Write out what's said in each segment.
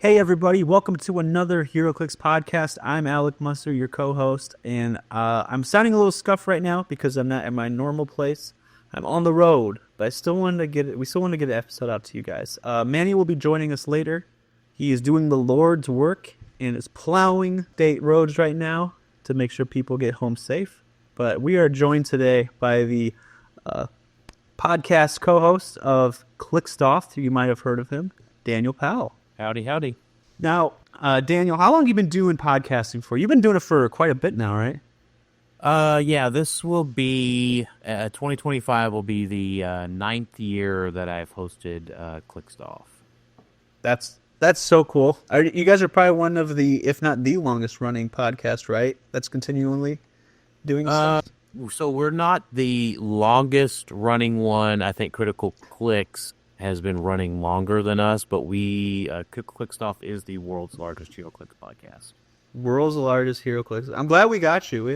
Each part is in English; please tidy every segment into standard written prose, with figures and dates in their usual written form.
Hey everybody, welcome to another Heroclix podcast. I'm Alec Musser, your co-host, and I'm sounding a little scuffed right now because I'm not at my normal place. I'm on the road, but I still wanted to get it. We still want to get an episode out to you guys. Manny will be joining us later. He is doing the Lord's work and is plowing state roads right now to make sure people get home safe. But we are joined today by the podcast co-host of Clixed, you might have heard of him, Daniel Powell. Howdy, howdy. Now, Daniel, how long have you been doing podcasting for? You've been doing it for quite a bit now, right? Yeah, this will be, 2025 will be the ninth year that I've hosted Clixed. That's so cool. You guys are probably one of the, if not the longest running podcast, right? That's continually doing stuff. So we're not the longest running one. I think Critical Clicks has been running longer than us, but Clixed is the world's largest Heroclix podcast. World's largest Heroclix. I'm glad we got you. We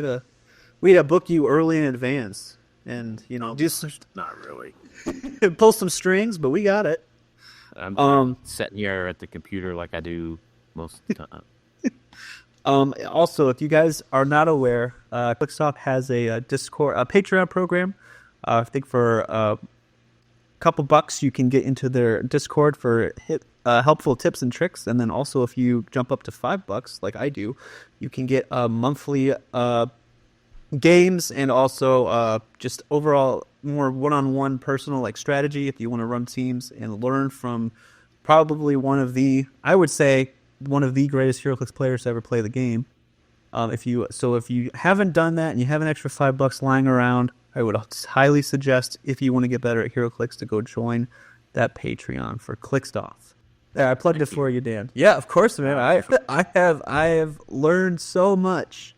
had to book you early in advance, and just Not really. pull some strings, but we got it. I'm sitting here at the computer like I do most of the time. Also, if you guys are not aware, Clixed has a Patreon program. I think for couple bucks you can get into their Discord for helpful tips and tricks, and then also if you jump up to $5 like I do, you can get monthly games and also just overall more one-on-one personal strategy if you want to run teams and learn from probably one of the greatest Heroclix players to ever play the game. If you haven't done that and you have an extra $5 lying around, I would highly suggest, if you want to get better at Heroclix, to go join that Patreon for Clixed. There, I plugged it for you, Dan. Yeah, of course, man. I have learned so much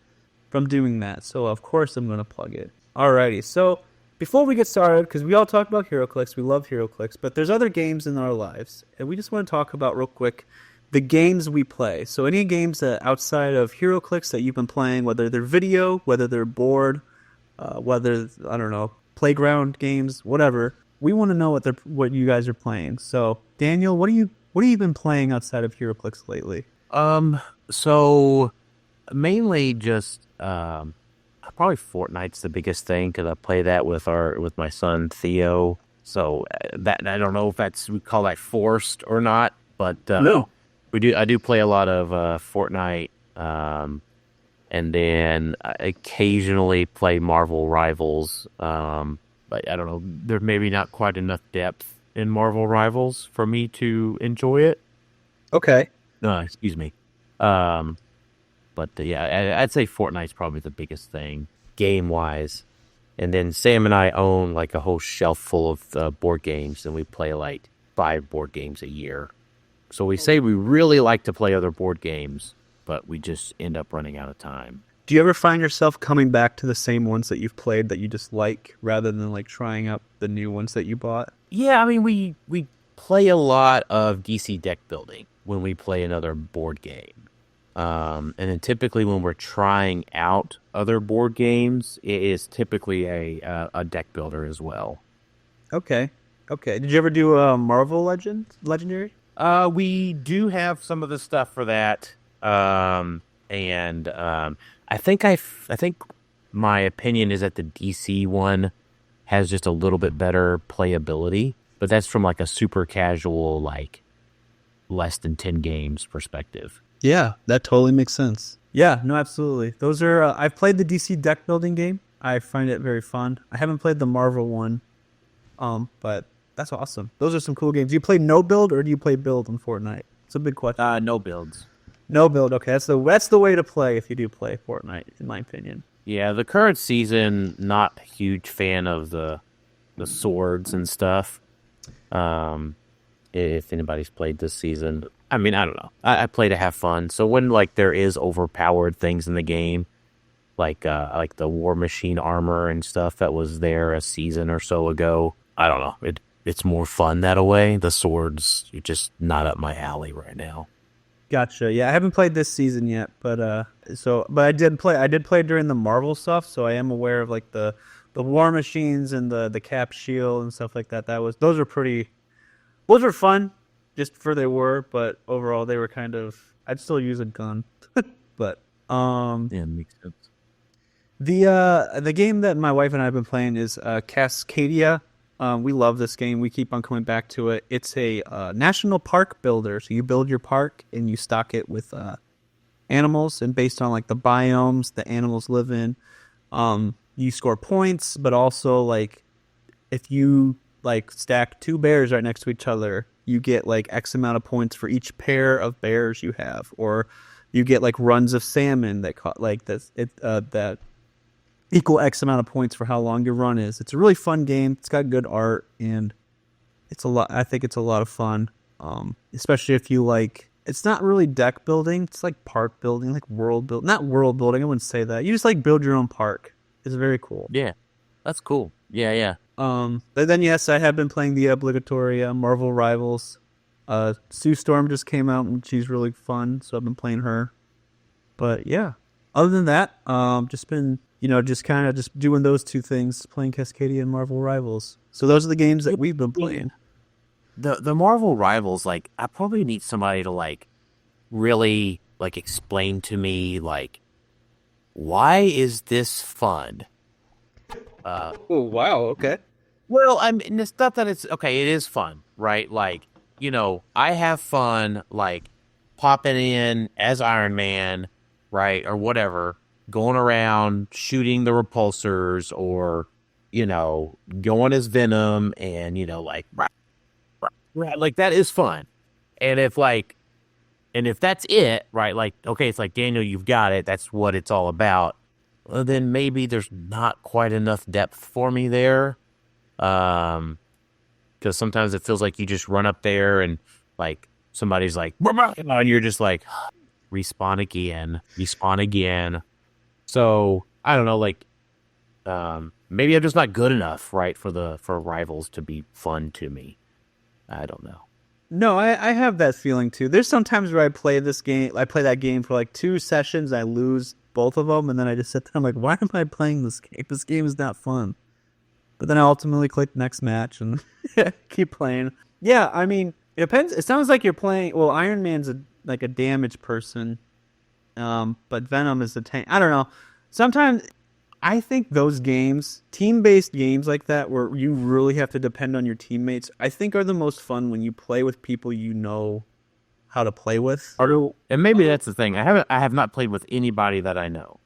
from doing that, so of course I'm going to plug it. Alrighty, so before we get started, because we all talk about Heroclix, we love Heroclix, but there's other games in our lives, and we just want to talk about real quick the games we play. So any games that outside of Heroclix that you've been playing, whether they're video, whether they're board, whether, I don't know, playground games, whatever. We want to know what you guys are playing. So, Daniel, what have you been playing outside of Heroclix lately? So mainly just probably Fortnite's the biggest thing because I play that with my son Theo. So that I don't know if we call that forced or not, but No. I do play a lot of Fortnite. And then I occasionally play Marvel Rivals, but I don't know, there's maybe not quite enough depth in Marvel Rivals for me to enjoy it. Okay. Excuse me. But yeah, I'd say Fortnite's probably the biggest thing, game-wise. And then Sam and I own a whole shelf full of board games, and we play 5 board games a year. So we say we really like to play other board games, but we just end up running out of time. Do you ever find yourself coming back to the same ones that you've played that you just like, rather than trying out the new ones that you bought? Yeah, I mean, we play a lot of DC deck building when we play another board game. And then typically when we're trying out other board games, it is typically a deck builder as well. Okay. Did you ever do Marvel Legendary? We do have some of the stuff for that. I think my opinion is that the DC one has just a little bit better playability, but that's from a super casual, less than 10 games perspective. Yeah, that totally makes sense. Yeah, no, absolutely. Those are, I've played the DC deck building game. I find it very fun. I haven't played the Marvel one, but that's awesome. Those are some cool games. Do you play no build or do you play build on Fortnite? It's a big question. No builds. No build, okay. That's the way to play if you do play Fortnite, in my opinion. Yeah, the current season, not a huge fan of the swords and stuff. If anybody's played this season, I mean, I don't know. I play to have fun. So when there is overpowered things in the game, like the War Machine armor and stuff that was there a season or so ago, I don't know. It's more fun that way. The swords are just not up my alley right now. Gotcha. Yeah, I haven't played this season yet, but I did play during the Marvel stuff, so I am aware of the War Machines and the Cap Shield and stuff like that. Those are fun. just for they were, but overall they were kind of. I'd still use a gun, but Yeah, makes sense. the game that my wife and I have been playing is Cascadia. We love this game. We keep on coming back to it. It's a national park builder. So you build your park and you stock it with animals, and based on like the biomes the animals live in, you score points. But also like if you like stack two bears right next to each other, you get like X amount of points for each pair of bears you have, or you get like runs of salmon that caught like this that equal X amount of points for how long your run is. It's a really fun game. It's got good art and it's a lot. I think it's a lot of fun, especially if you like. It's not really deck building. It's like park building, like world build. Not world building. I wouldn't say that. You just like build your own park. It's very cool. Yeah, that's cool. Yeah, yeah. But then yes, I have been playing the obligatory Marvel Rivals. Sue Storm just came out and she's really fun, so I've been playing her. But yeah, other than that, just been just kind of just doing those two things, playing Cascadia and Marvel Rivals. So those are the games that we've been playing. The Marvel Rivals, like, I probably need somebody to like really like explain to me like why is this fun? Oh wow, okay. Well, I mean, it's not that it's okay. It is fun, right? Like, I have fun, like popping in as Iron Man, right, or whatever, going around shooting the repulsors, or going as Venom, and like, like that is fun. And if that's it, right? Like, okay, it's like Daniel, you've got it. That's what it's all about. Well, then maybe there's not quite enough depth for me there. Because sometimes it feels like you just run up there and like somebody's like, and you're just like, respawn again. So I don't know, like, maybe I'm just not good enough, right, for Rivals to be fun to me. I don't know. No, I have that feeling too. There's sometimes where I play that game for like 2 sessions, I lose both of them, and then I just sit there, I'm like, why am I playing this game? This game is not fun. But then I ultimately click next match and keep playing. Yeah, I mean, it depends. It sounds like you're playing. Well, Iron Man's like a damage person, but Venom is a tank. I don't know. Sometimes I think those games, team-based games like that, where you really have to depend on your teammates, I think are the most fun when you play with people you know how to play with. And maybe that's the thing. I have not played with anybody that I know.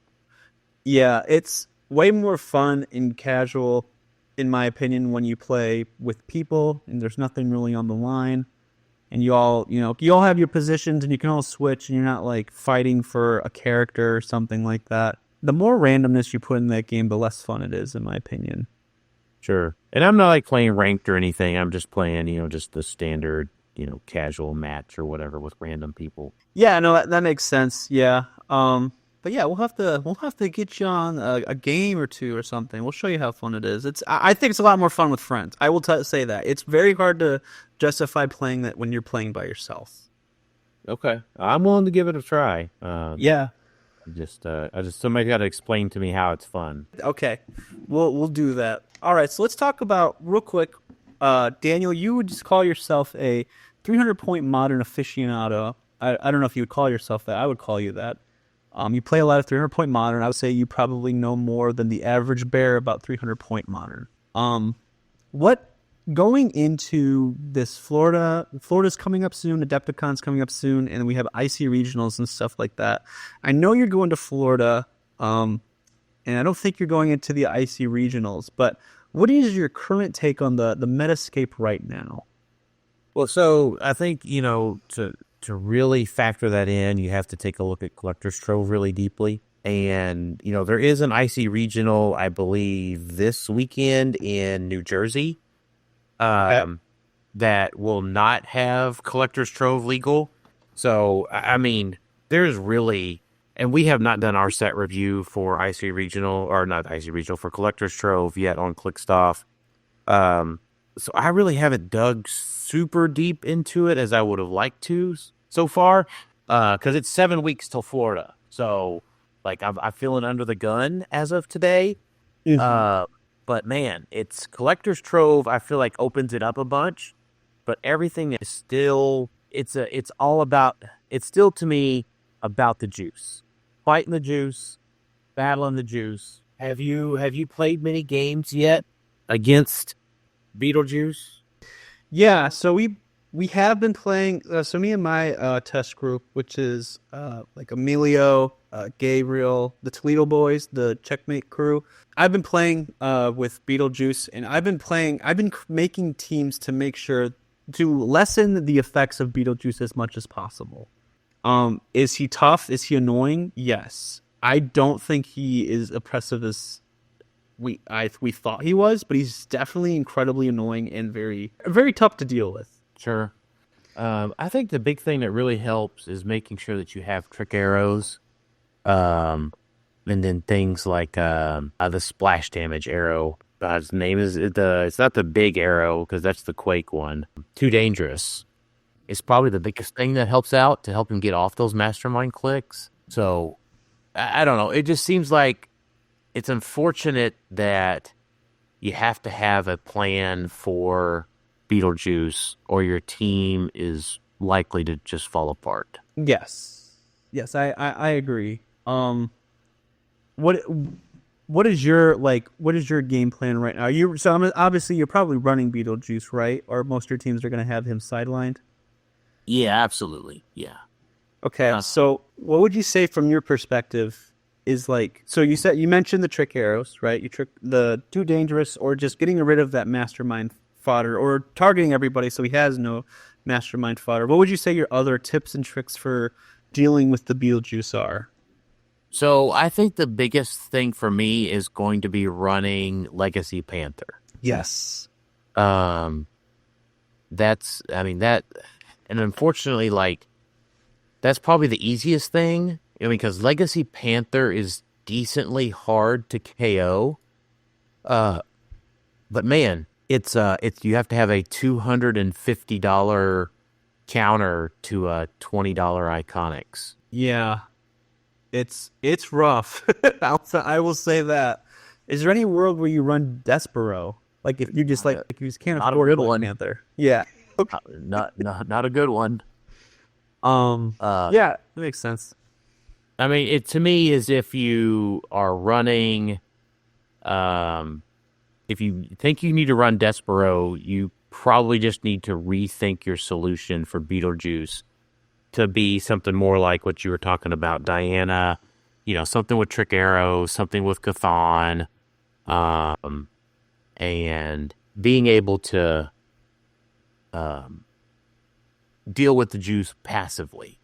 Yeah, it's way more fun and casual, in my opinion, when you play with people and there's nothing really on the line, and you all have your positions and you can all switch, and you're not like fighting for a character or something like that. The more randomness you put in that game, the less fun it is, in my opinion. Sure. And I'm not like playing ranked or anything. I'm just playing, just the standard, casual match or whatever with random people. Yeah, no, that makes sense. Yeah. But yeah, we'll have to get you on a game or two or something. We'll show you how fun it is. I think it's a lot more fun with friends. I will say that. It's very hard to justify playing that when you're playing by yourself. Okay. I'm willing to give it a try. Yeah. I just somebody got to explain to me how it's fun. Okay, we'll do that. All right, so let's talk about real quick. Daniel, you would just call yourself a 300-point modern aficionado. I don't know if you would call yourself that. I would call you that. You play a lot of 300-point modern. I would say you probably know more than the average bear about 300-point modern. What going into this Florida's coming up soon, Adepticon's coming up soon, and we have IC regionals and stuff like that. I know you're going to Florida, and I don't think you're going into the IC regionals, but what is your current take on the Metascape right now? Well, so I think, to really factor that in, you have to take a look at Collector's Trove really deeply. And, there is an IC regional, I believe, this weekend in New Jersey. That will not have Collector's Trove legal. So, I mean, there's really, and we have not done our set review for IC Regional, or not IC Regional, for Collector's Trove yet on Clixed. So I really haven't dug super deep into it as I would have liked to so far, because it's 7 weeks till Florida. So, like, I'm feeling under the gun as of today. Mm-hmm. But man, it's Collector's Trove, I feel like opens it up a bunch. but everything is still it's still to me about the juice. Fighting the juice, battling the juice. Have you played many games yet against Beetlejuice? Yeah, so we have been playing. So me and my test group, which is like Emilio, Gabriel, the Toledo boys, the Checkmate crew. I've been playing with Beetlejuice, and I've been making teams to make sure to lessen the effects of Beetlejuice as much as possible. Is he tough? Is he annoying? Yes. I don't think he is oppressive as we thought he was, but he's definitely incredibly annoying and very tough to deal with. Sure. I think the big thing that really helps is making sure that you have trick arrows, and then things like the splash damage arrow. His name is it's not the big arrow because that's the Quake one. Too dangerous. It's probably the biggest thing that helps out to help him get off those mastermind clicks. So I don't know. It just seems like it's unfortunate that you have to have a plan for Beetlejuice or your team is likely to just fall apart. Yes, I agree. What what is your game plan right now? Obviously you're probably running Beetlejuice, right? Or most of your teams are going to have him sidelined. Yeah, absolutely. Yeah. Okay, so what would you say from your perspective is like? So you mentioned the trick arrows, right? You trick the too dangerous, or just getting rid of that mastermind fodder, or targeting everybody so he has no mastermind fodder. What would you say your other tips and tricks for dealing with the Beetlejuice are? So I think the biggest thing for me is going to be running Legacy Panther. Yes. That, and unfortunately, like, that's probably the easiest thing. I mean, because Legacy Panther is decently hard to KO. But man, it's you have to have a $250 counter to a $20 Iconics. Yeah. It's rough. I will say that. Is there any world where you run Despero? Like if you just like you just can't Not a afford good Black one. Panther. Yeah. Okay. Not a good one. Yeah, that makes sense. I mean, it to me is if you are running, if you think you need to run Despero, you probably just need to rethink your solution for Beetlejuice to be something more like what you were talking about, Diana. You know, something with Trick Arrow, something with Chthon, and being able to deal with the juice passively,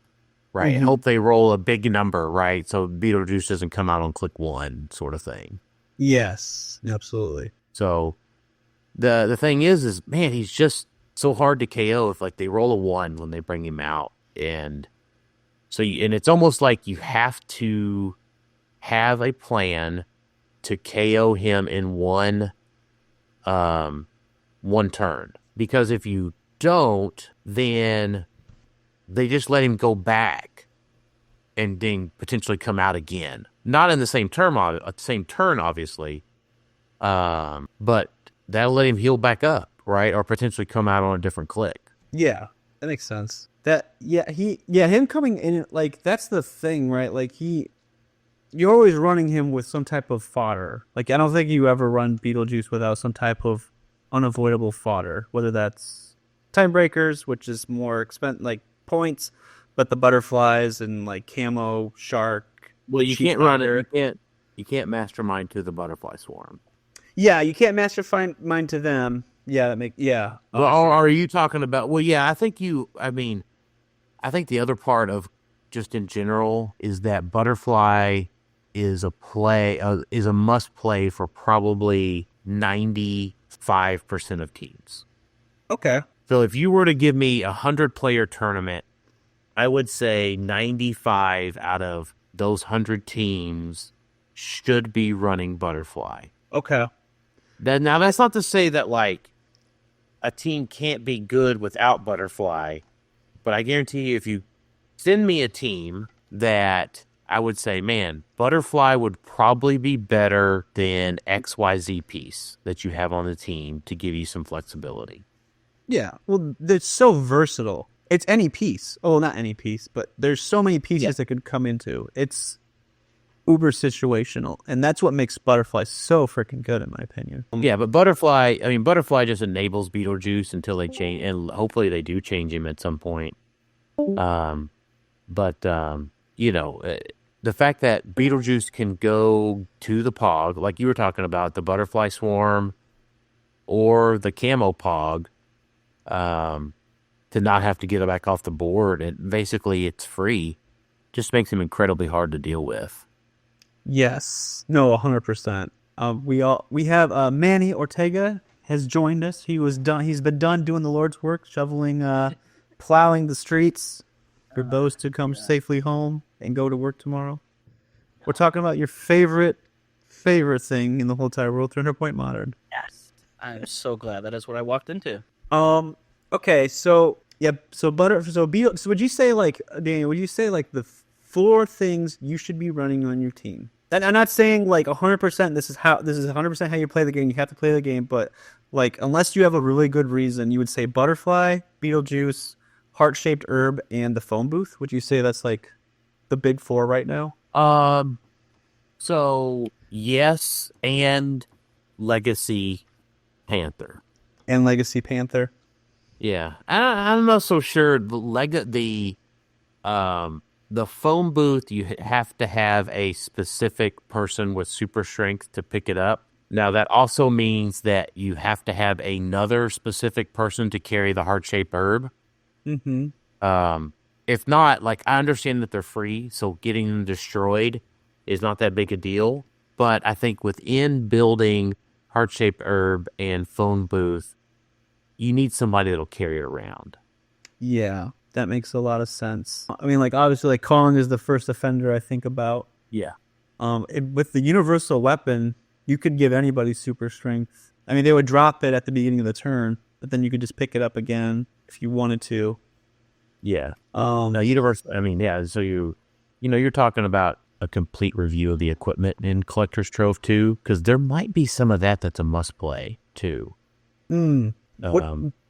right? And hope they roll a big number, right? So Beetlejuice doesn't come out on click one, sort of thing. Yes, absolutely. So the thing is man, he's just so hard to KO if like they roll a 1 when they bring him out, and so and it's almost like you have to have a plan to KO him in one turn, because if you don't, then they just let him go back and then potentially come out again. Not in the same turn, obviously, but that'll let him heal back up, right? Or potentially come out on a different click. Yeah, that makes sense. Him coming in, like, that's the thing, right? Like, you're always running him with some type of fodder. Like, I don't think you ever run Beetlejuice without some type of unavoidable fodder, whether that's time breakers, which is more expensive, like points, but the butterflies and like camo, shark. Well, you can't run it. You can't mastermind to the butterfly swarm. Yeah, you can't mastermind to them. Yeah, Well, are you talking about? Well, yeah, I think the other part of just in general is that butterfly is a must play for probably 95% of teams. Okay. So if you were to give me 100-player tournament, I would say 95 out of those 100 teams should be running butterfly. Okay. Now that's not to say that like a team can't be good without butterfly, but I guarantee you if you send me a team that I would say, man, butterfly would probably be better than XYZ piece that you have on the team to give you some flexibility. Yeah, well, it's so versatile. It's any piece. Oh, not any piece, but there's so many pieces that could come into. It's uber situational, and that's what makes Butterfly so freaking good, in my opinion. Yeah, but Butterfly just enables Beetlejuice until they change, and hopefully they do change him at some point. Um, but the fact that Beetlejuice can go to the Pog, like you were talking about, the Butterfly Swarm or the Camo Pog, to not have to get it back off the board, and basically it's free, just makes him incredibly hard to deal with. Yes, no, 100%. We have Manny Ortega has joined us. He's been done doing the Lord's work, shoveling, plowing the streets for those to come safely home and go to work tomorrow. We're talking about your favorite thing in the whole entire world, 300 Point Modern. Yes. I'm so glad that is what I walked into. Okay, so yeah, so Beetle. So would you say like Daniel? Would you say like the four things you should be running on your team? And I'm not saying like 100%. This is 100% how you play the game. You have to play the game, but like unless you have a really good reason, you would say Butterfly, Beetlejuice, Heart-Shaped Herb, and the Phone Booth. Would you say that's like the big four right now? So yes, and Legacy Panther. And Legacy Panther. Yeah, I'm not so sure. The phone booth, you have to have a specific person with super strength to pick it up. Now that also means that you have to have another specific person to carry the heart-shaped herb. Mm-hmm. If not, like I understand that they're free, so getting them destroyed is not that big a deal. But I think within building heart-shaped herb and phone booth, you need somebody that'll carry it around. Yeah, that makes a lot of sense. I mean, like obviously, like Kong is the first offender I think about. Yeah. With the universal weapon, you could give anybody super strength. I mean, they would drop it at the beginning of the turn, but then you could just pick it up again if you wanted to. Yeah. No, universal. I mean, yeah. So you're talking about a complete review of the equipment in Collector's Trove too, because there might be some of that that's a must play too. Mm.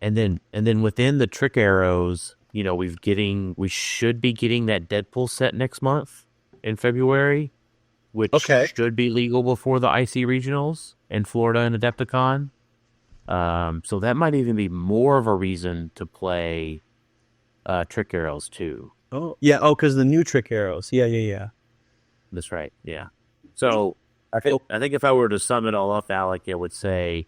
And then within the trick arrows, we should be getting that Deadpool set next month in February, which should be legal before the IC regionals in Florida and Adepticon. So that might even be more of a reason to play trick arrows too. Oh yeah. Oh, because the new trick arrows. Yeah. That's right. Yeah. So I think if I were to sum it all up, Alec, I would say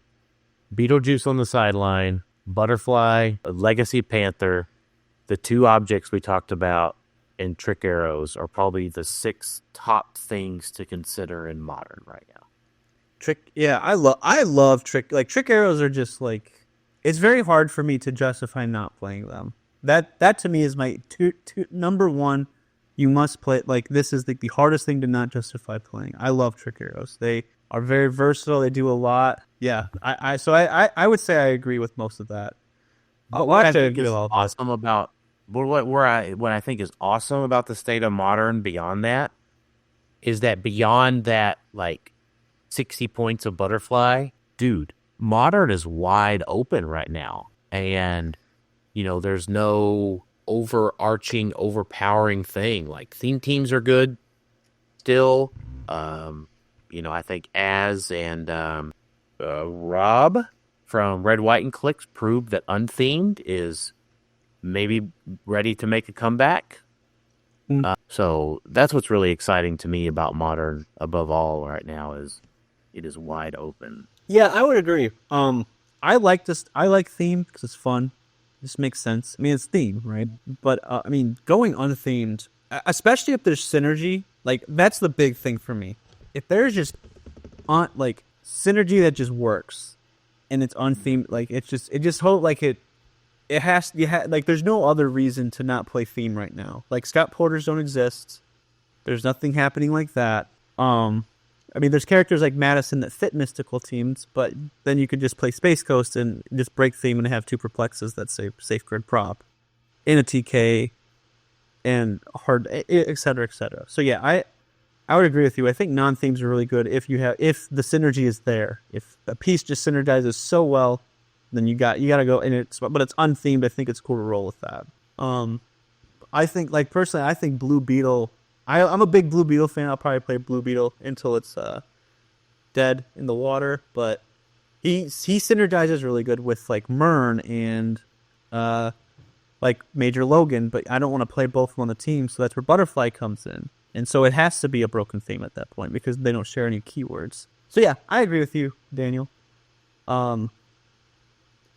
Beetlejuice on the sideline, Butterfly, Legacy Panther, the two objects we talked about, and trick arrows are probably the 6 top things to consider in Modern right now. I love trick arrows are just like, it's very hard for me to justify not playing them. That to me is my number one. You must play, like this is the hardest thing to not justify playing. I love trick arrows. They are very versatile. They do a lot. Yeah, I would say I agree with most of that. What I think is awesome about what I think is awesome about the state of Modern beyond that is that beyond that, like 60 points of Butterfly, dude, Modern is wide open right now, and there's no overarching, overpowering thing. Like theme teams are good still. I think Az and Rob from Red, White, and Clixed proved that Unthemed is maybe ready to make a comeback. So that's what's really exciting to me about Modern above all right now is it is wide open. Yeah, I would agree. I like theme because it's fun. This makes sense. I mean, it's theme, right? But I mean, going unthemed, especially if there's synergy, like that's the big thing for me. If there's just like synergy that just works, and it's unthemed, like it just hope like it has like there's no other reason to not play theme right now. Like Scott Porters don't exist. There's nothing happening like that. I mean, there's characters like Madison that fit mystical teams, but then you could just play Space Coast and just break theme and have 2 perplexes that say safe grid prop in a TK and hard, et cetera, et cetera. So yeah, I would agree with you. I think non-themes are really good if the synergy is there. If a piece just synergizes so well then you gotta go, and but it's unthemed. I think it's cool to roll with that. I think, like, personally, I think Blue Beetle. I'm a big Blue Beetle fan. I'll probably play Blue Beetle until it's dead in the water. But he synergizes really good with like Mern and like Major Logan. But I don't want to play both of them on the team, so that's where Butterfly comes in. And so it has to be a broken theme at that point because they don't share any keywords. So yeah, I agree with you, Daniel.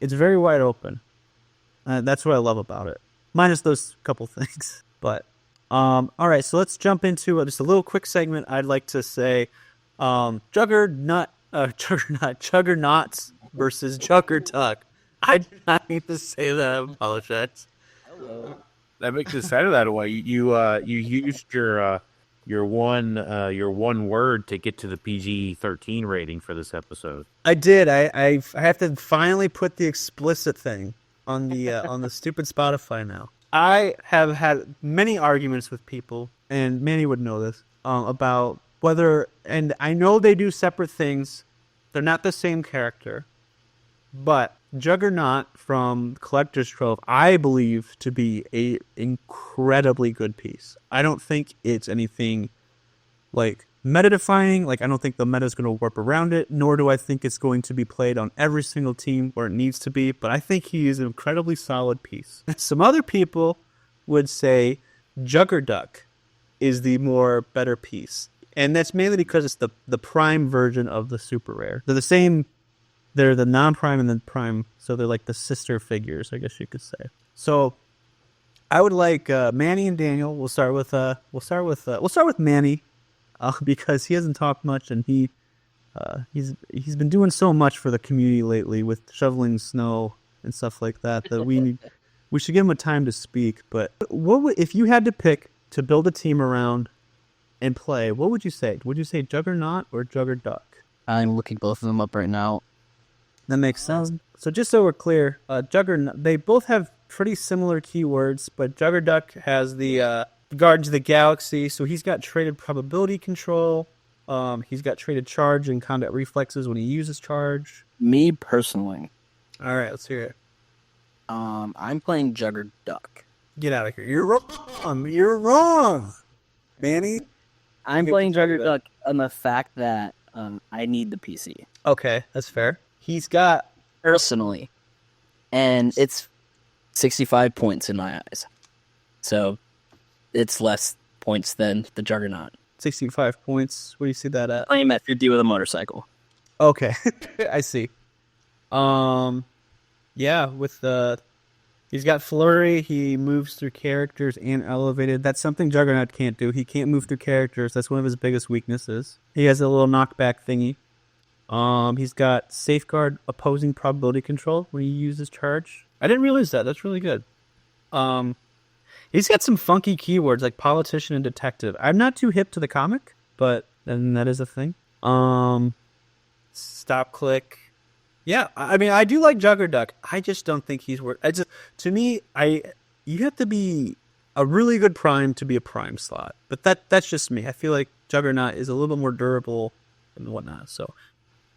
It's very wide open. That's what I love about it. Minus those couple things. But, all right, so let's jump into just a little quick segment. I'd like to say Juggernauts versus Juggerduck. I did not need to say that. I apologize. That makes it sound that way. You used your one word to get to the PG-13 rating for this episode. I did. I have to finally put the explicit thing on the stupid Spotify now. I have had many arguments with people, and Manny would know this, about whether, and I know they do separate things. They're not the same character, but Juggernaut from Collector's Trove, I believe to be a incredibly good piece. I don't think it's anything like meta-defining. Like, I don't think the meta is going to warp around it, nor do I think it's going to be played on every single team where it needs to be, but I think he is an incredibly solid piece. Some other people would say Juggerduck is the more better piece, and that's mainly because it's the prime version of the super rare. They're the same. They're the non-prime and the prime, so they're like the sister figures, I guess you could say. So I would like Manny and Daniel. We'll start with Manny. Because he hasn't talked much, and he's been doing so much for the community lately with shoveling snow and stuff like that we should give him a time to speak. But if you had to pick to build a team around and play, what would you say? Would you say Juggernaut or Juggerduck? I'm looking both of them up right now. That makes sense. So just so we're clear, Juggernaut, they both have pretty similar keywords, but Juggerduck has the Guardians of the Galaxy, so he's got traded probability control. He's got traded charge and combat reflexes when he uses charge. Me personally, All right, let's hear it. I'm playing Juggerduck. Get out of here. You're wrong. You're wrong, Manny. I'm playing Juggerduck on the fact that I need the PC. Okay, that's fair. He's got... Personally. And it's 65 points in my eyes. So it's less points than the Juggernaut. 65 points. Where do you see that at? I am at 50 with a motorcycle. Okay, I see. Yeah, with the... He's got Flurry, he moves through characters and elevated. That's something Juggernaut can't do. He can't move through characters. That's one of his biggest weaknesses. He has a little knockback thingy. He's got Safeguard opposing probability control when he uses charge. I didn't realize that. That's really good. He's got some funky keywords like politician and detective. I'm not too hip to the comic, but then that is a thing. Stop click. Yeah, I mean, I do like Juggerduck. I just don't think he's worth. To me, you have to be a really good prime to be a prime slot. But that's just me. I feel like Juggernaut is a little bit more durable and whatnot. So,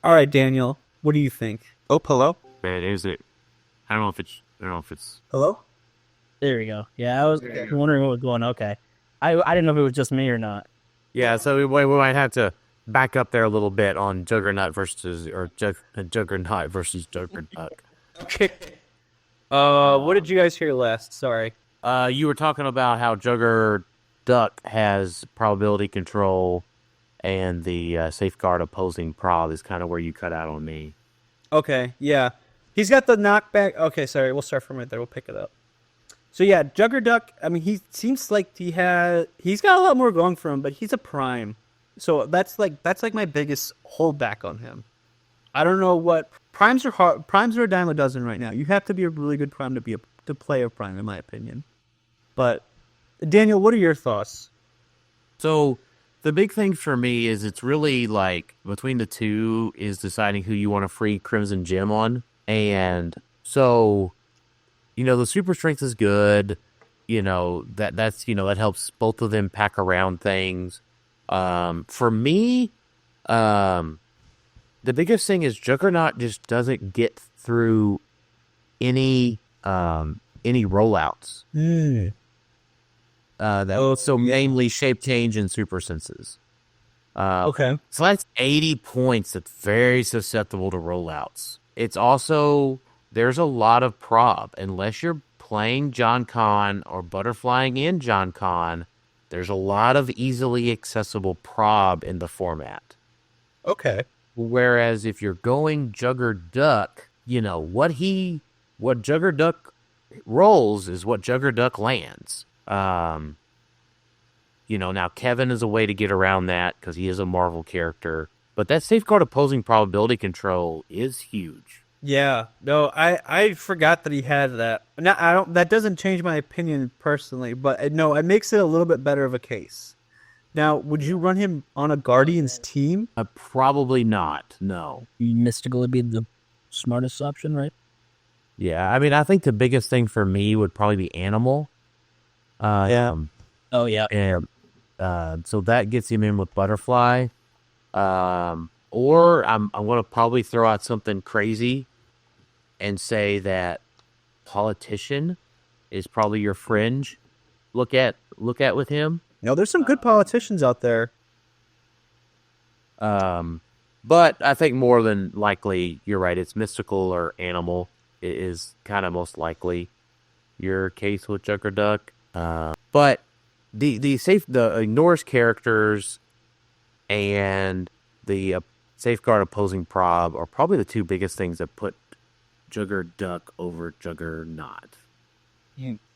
all right, Daniel, what do you think? Oh, hello. Man, is it? I don't know if it's. Hello. There we go. Yeah, I was wondering what was going on. Okay. I didn't know if it was just me or not. Yeah, so we might have to back up there a little bit on Juggernaut versus Juggerduck. Okay. What did you guys hear last? Sorry. You were talking about how Juggerduck has probability control and the safeguard opposing prob is kind of where you cut out on me. Okay, yeah. He's got the knockback. Okay, sorry. We'll start from right there. We'll pick it up. So yeah, Juggerduck, I mean, he seems like he's got a lot more going for him, but he's a prime. So that's like my biggest holdback on him. I don't know what primes are hard. Primes are a dime a dozen right now. You have to be a really good prime to play a prime, in my opinion. But Daniel, what are your thoughts? So the big thing for me is it's really like between the two is deciding who you want to free Crimson Gem on, and so the super strength is good. That helps both of them pack around things. For me, the biggest thing is Juggernaut just doesn't get through any rollouts. So mainly shape change and super senses. Okay. So that's 80 points. That's very susceptible to rollouts. It's also, there's a lot of prob. Unless you're playing John Con or butterflying in John Con, there's a lot of easily accessible prob in the format. Okay. Whereas if you're going Juggerduck, what Juggerduck rolls is what Juggerduck lands. Now Kevin is a way to get around that because he is a Marvel character. But that safeguard opposing probability control is huge. Yeah. No, I forgot that he had that. Now, I don't. That doesn't change my opinion personally, but no, it makes it a little bit better of a case. Now, would you run him on a Guardians team? Probably not. No. Mystical would be the smartest option, right? Yeah, I mean, I think the biggest thing for me would probably be Animal. Yeah. Oh yeah. And so that gets him in with Butterfly. Or I'm going to probably throw out something crazy and say that Politician is probably your fringe. Look at with him. No, there's some good politicians out there. But I think more than likely, you're right. It's Mystical or Animal. It is kind of most likely your case with Juggerduck. But the ignores characters and the safeguard opposing prob are probably the two biggest things that put Juggerduck over Juggernaut.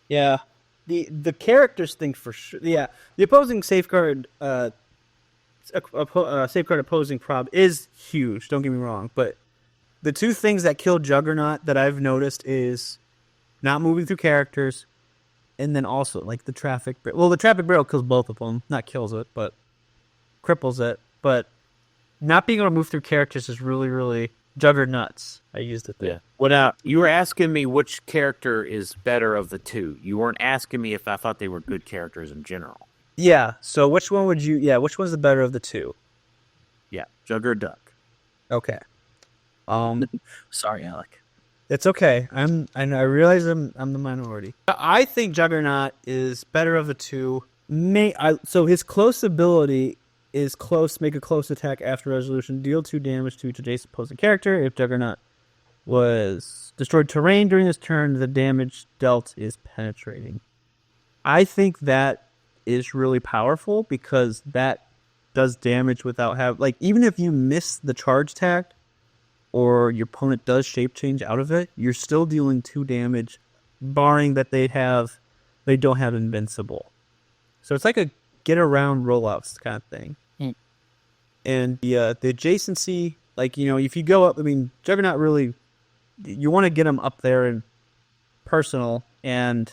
Yeah. The characters thing for sure. Yeah. The opposing safeguard safeguard opposing prob is huge, don't get me wrong, but the two things that kill Juggernaut that I've noticed is not moving through characters, and then also like the traffic. Well, the traffic barrel kills both of them, not kills it, but cripples it. But not being able to move through characters is really, really Juggernauts. I used it there. Yeah. Well, now you were asking me which character is better of the two. You weren't asking me if I thought they were good characters in general. Yeah. So which one would you? Yeah. Which one's the better of the two? Yeah, Juggerduck. Okay. Sorry, Alec. It's okay. I realize I'm the minority. I think Juggernaut is better of the two. So his close ability is close. Make a close attack after resolution. Deal 2 damage to each adjacent opposing character. If Juggernaut was destroyed terrain during this turn, the damage dealt is penetrating. I think that is really powerful because that does damage without even if you miss the charge attack, or your opponent does shape change out of it, you're still dealing 2 damage, barring that they don't have invincible. So it's like a get around rollouts kind of thing. And the adjacency, if you go up, Juggernaut really, you want to get him up there in personal, and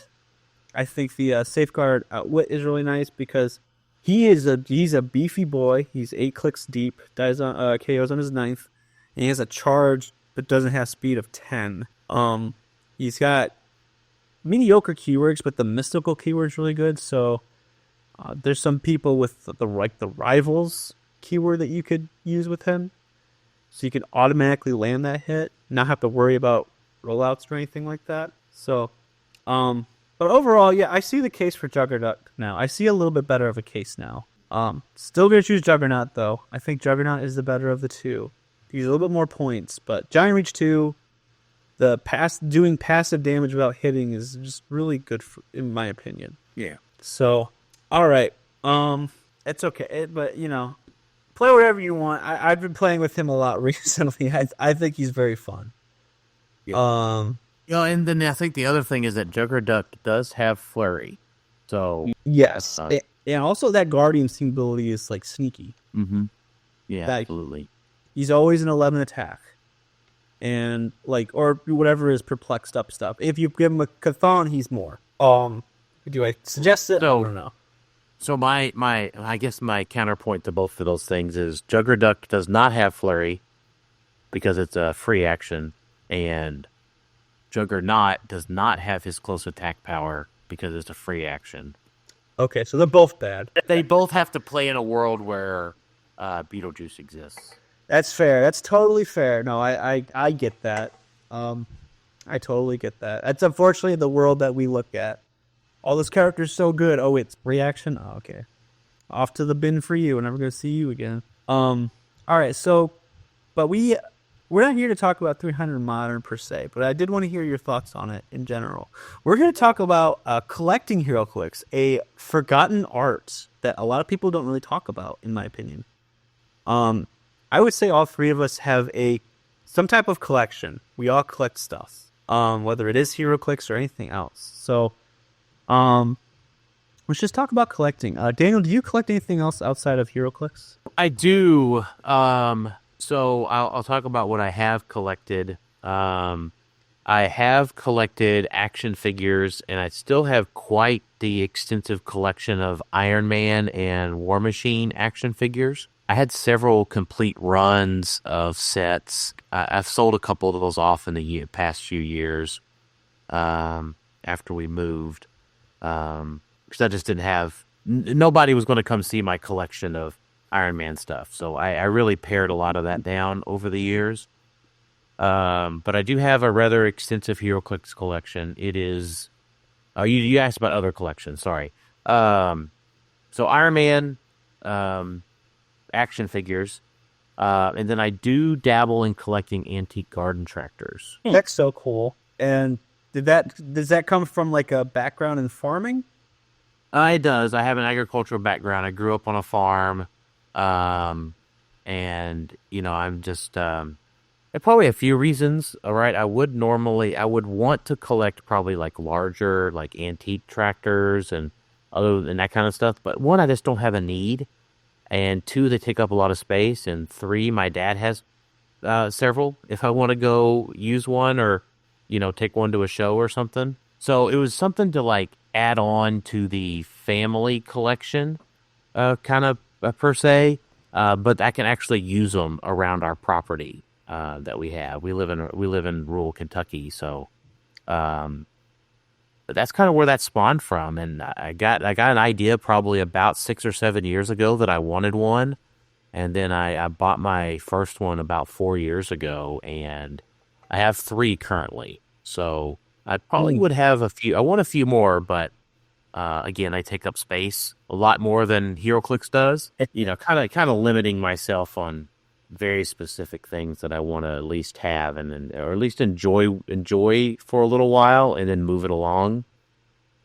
I think the safeguard outwit is really nice because he's a beefy boy. He's 8 clicks deep, dies on KOs on his 9th. And he has a charge but doesn't have speed of 10. He's got mediocre keywords, but the mystical keyword's really good. So there's some people with the rivals keyword that you could use with him. So you can automatically land that hit, not have to worry about rollouts or anything like that. So, but overall, yeah, I see the case for Juggerduck now. I see a little bit better of a case now. Still gonna choose Juggernaut though. I think Juggernaut is the better of the two. He's a little bit more points, but Giant Reach 2, doing passive damage without hitting is just really good in my opinion. Yeah. So, all right. It's okay, but play whatever you want. I've been playing with him a lot recently. I think he's very fun. Yeah. And then I think the other thing is that Juggerduck does have flurry. So yes, and also that Guardian team ability is sneaky. Mm-hmm. Yeah, absolutely. He's always an 11 attack, and or whatever is perplexed up stuff. If you give him a Chthon, he's more. Do I suggest it? So, I don't know. So I guess my counterpoint to both of those things is Juggerduck does not have flurry because it's a free action, and Juggernaut does not have his close attack power because it's a free action. Okay, so they're both bad. They both have to play in a world where Beetlejuice exists. That's fair. That's totally fair. No, I get that. I totally get that. That's unfortunately the world that we look at. All this character's so good. Oh, it's reaction? Oh, okay. Off to the bin for you. We're never going to see you again. All right, so, but we're not here to talk about 300 Modern per se, but I did want to hear your thoughts on it in general. We're here to talk about collecting Heroclix, a forgotten art that a lot of people don't really talk about, in my opinion. I would say all three of us have some type of collection. We all collect stuff, whether it is Heroclix or anything else. So, let's just talk about collecting. Daniel, do you collect anything else outside of Heroclix? I do. So I'll talk about what I have collected. I have collected action figures, and I still have quite the extensive collection of Iron Man and War Machine action figures. I had several complete runs of sets. I've sold a couple of those off in the past few years after we moved. Because I just didn't have... Nobody was going to come see my collection of Iron Man stuff. So I really pared a lot of that down over the years. But I do have a rather extensive Heroclix collection. It is... Oh, you asked about other collections. Sorry. So Iron Man action figures. And then I do dabble in collecting antique garden tractors. That's so cool. And does that come from like a background in farming? It does. I have an agricultural background. I grew up on a farm. And, I'm just... probably a few reasons, all right? I would want to collect probably like larger, like antique tractors and that kind of stuff. But one, I just don't have a need. And two, they take up a lot of space. And three, my dad has several if I want to go use one or, take one to a show or something. So it was something to like add on to the family collection kind of per se. But I can actually use them around our property that we have. We live in rural Kentucky, so but that's kind of where that spawned from. And I got an idea probably about 6 or 7 years ago that I wanted one, and then I bought my first one about 4 years ago, and I have 3 currently. So I probably would have a few. I want a few more, but again, I take up space a lot more than Heroclix does. Kind of limiting myself on very specific things that I want to at least have or at least enjoy for a little while and then move it along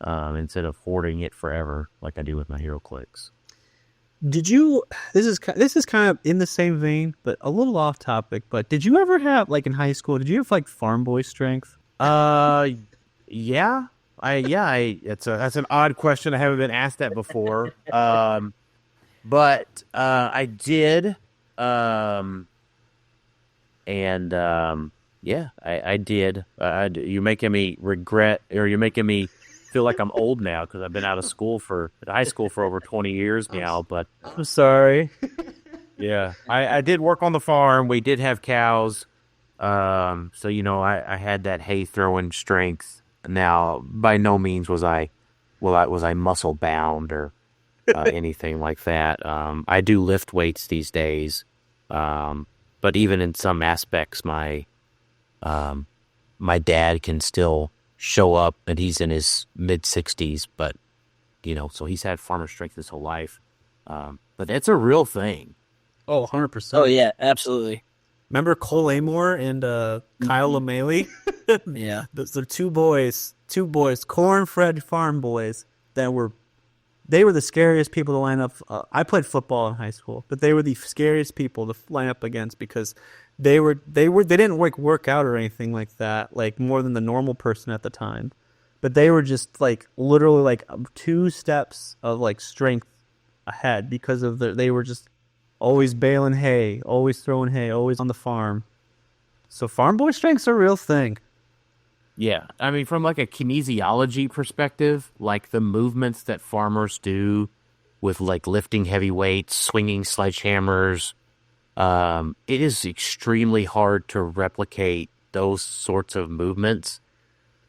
instead of hoarding it forever like I do with my Heroclix. Did you? This is kind of in the same vein, but a little off topic. But did you ever have, like in high school? Did you have like farm boy strength? Yeah. That's an odd question. I haven't been asked that before. But I did. I did. You're making me regret, or you're making me feel like I'm old now because I've been out of high school for over 20 years now. But I'm sorry. Yeah, I did work on the farm. We did have cows. So I had that hay throwing strength. Now, by no means was I muscle bound or anything like that. I do lift weights these days, but even in some aspects, my dad can still show up, and he's in his mid-60s. But so he's had farmer strength his whole life. But it's a real thing. Oh, 100%. Oh yeah, absolutely. Remember Cole Amore and Kyle LeMaile? Yeah. Those are two boys, corn-fed farm boys they were the scariest people to line up. I played football in high school, but they were the scariest people to line up against because they didn't like work out or anything like that, like more than the normal person at the time. But they were just like literally like 2 steps of like strength ahead because of they were just always baling hay, always throwing hay, always on the farm. So farm boy strength's a real thing. Yeah, I mean, from like a kinesiology perspective, like the movements that farmers do with like lifting heavy weights, swinging sledgehammers, it is extremely hard to replicate those sorts of movements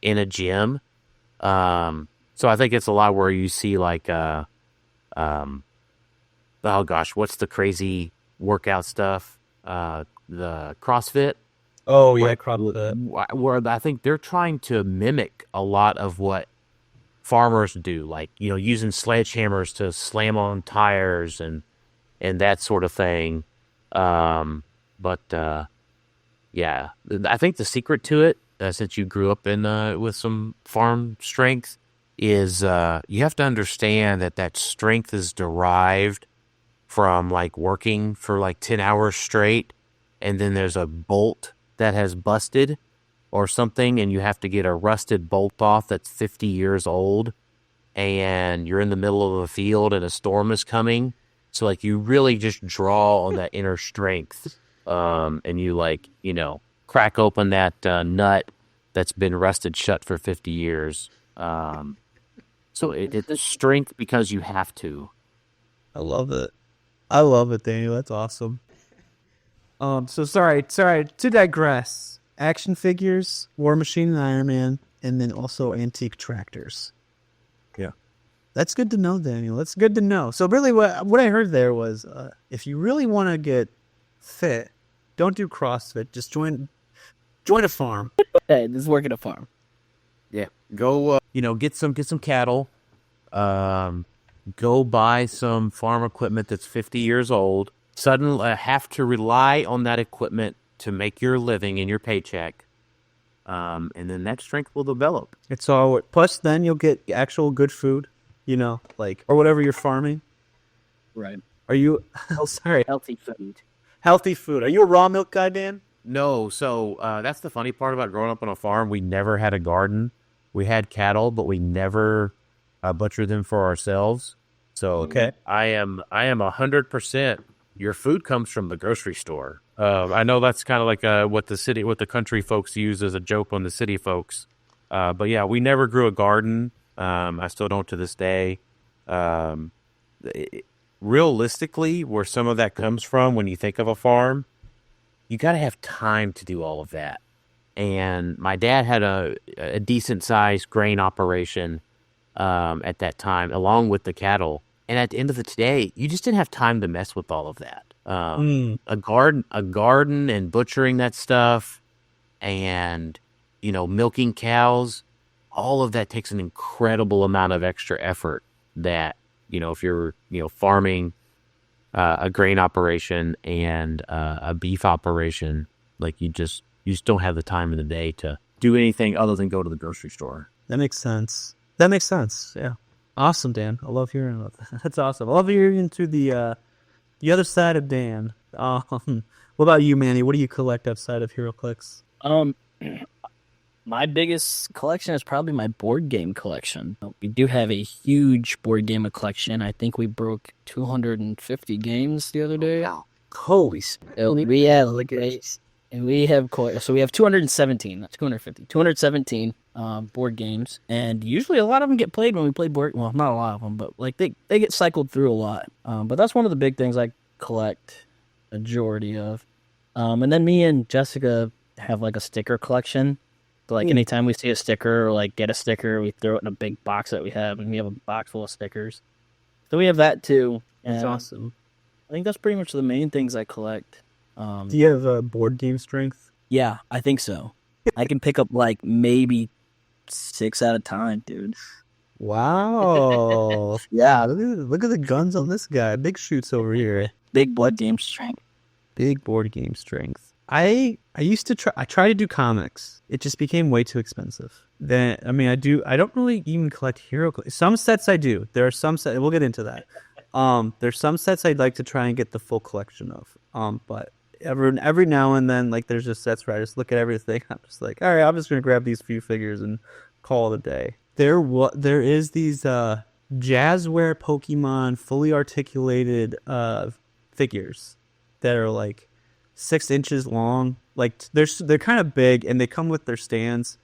in a gym. So I think it's a lot where you see like, oh gosh, what's the crazy workout stuff? The CrossFit. Oh where, where I think they're trying to mimic a lot of what farmers do, like, you know, using sledgehammers to slam on tires and that sort of thing. But yeah, I think the secret to it, since you grew up in with some farm strength, is you have to understand that strength is derived from like working for like 10 hours straight, and then there's a bolt that has busted or something, and you have to get a rusted bolt off that's 50 years old, and you're in the middle of a field and a storm is coming. So like you really just draw on that inner strength, and you, like, you know, crack open that nut that's been rusted shut for 50 years. So it's strength because you have to. I love it. I love it, Daniel. That's awesome. So sorry to digress. Action figures, War Machine and Iron Man, and then also antique tractors. Yeah. That's good to know, Daniel. That's good to know. So really what I heard there was, if you really want to get fit, don't do CrossFit. Just join a farm. Hey, this is working a farm. Yeah. Go, you know, get some cattle. Go buy some farm equipment that's 50 years old. Suddenly have to rely on that equipment to make your living and your paycheck. And then that strength will develop. It's all. Plus, then you'll get actual good food, you know, like, or whatever you're farming. Right. Are you? Oh, sorry. Healthy food. Healthy food. Are you a raw milk guy, Dan? No, so that's the funny part about growing up on a farm. We never had a garden. We had cattle, but we never butchered them for ourselves. So Okay. I am 100%. Your food comes from the grocery store. I know that's kind of like what the country folks use as a joke on the city folks. But yeah, we never grew a garden. I still don't to this day. Realistically, where some of that comes from when you think of a farm, you got to have time to do all of that. And my dad had a decent sized grain operation at that time, along with the cattle. And at the end of the day, you just didn't have time to mess with all of that. A garden, and butchering that stuff, and, you know, milking cows. All of that takes an incredible amount of extra effort. That, you know, if you're, you know, farming a grain operation and a beef operation, like you just don't have the time in the day to do anything other than go to the grocery store. That makes sense. Yeah. Awesome, Dan. I love hearing about that. That's awesome. I love hearing to the other side of Dan. What about you, Manny? What do you collect outside of Heroclix? My biggest collection is probably my board game collection. We do have a huge board game collection. I think we broke 250 games the other day. Wow. Holy We have and we have 217, not 250, 217 board games, and usually a lot of them get played when we play board. Well, not a lot of them, but like they get cycled through a lot. But that's one of the big things I collect a majority of. And then me and Jessica have like a sticker collection. So like anytime we see a sticker or like get a sticker, we throw it in a big box that we have, and we have a box full of stickers. So we have that too. That's awesome. I think that's pretty much the main things I collect. Do you have board game strength? Yeah, I think so. I can pick up like maybe 6 at a time, dude. Wow. Yeah, Look at the guns on this guy. Big shoots over here. big blood game strength. Big board game strength. I used to try to do comics. It just became way too expensive. Then I don't really even collect Heroclix. Some sets I do. There are some sets, we'll get into that. There's some sets I'd like to try and get the full collection of. But every now and then, like, there's just sets where I just look at everything. I'm just like, all right, I'm just gonna grab these few figures and call it a day. There is these Jazzware Pokemon fully articulated figures that are like 6 inches long. Like they're kind of big, and they come with their stands.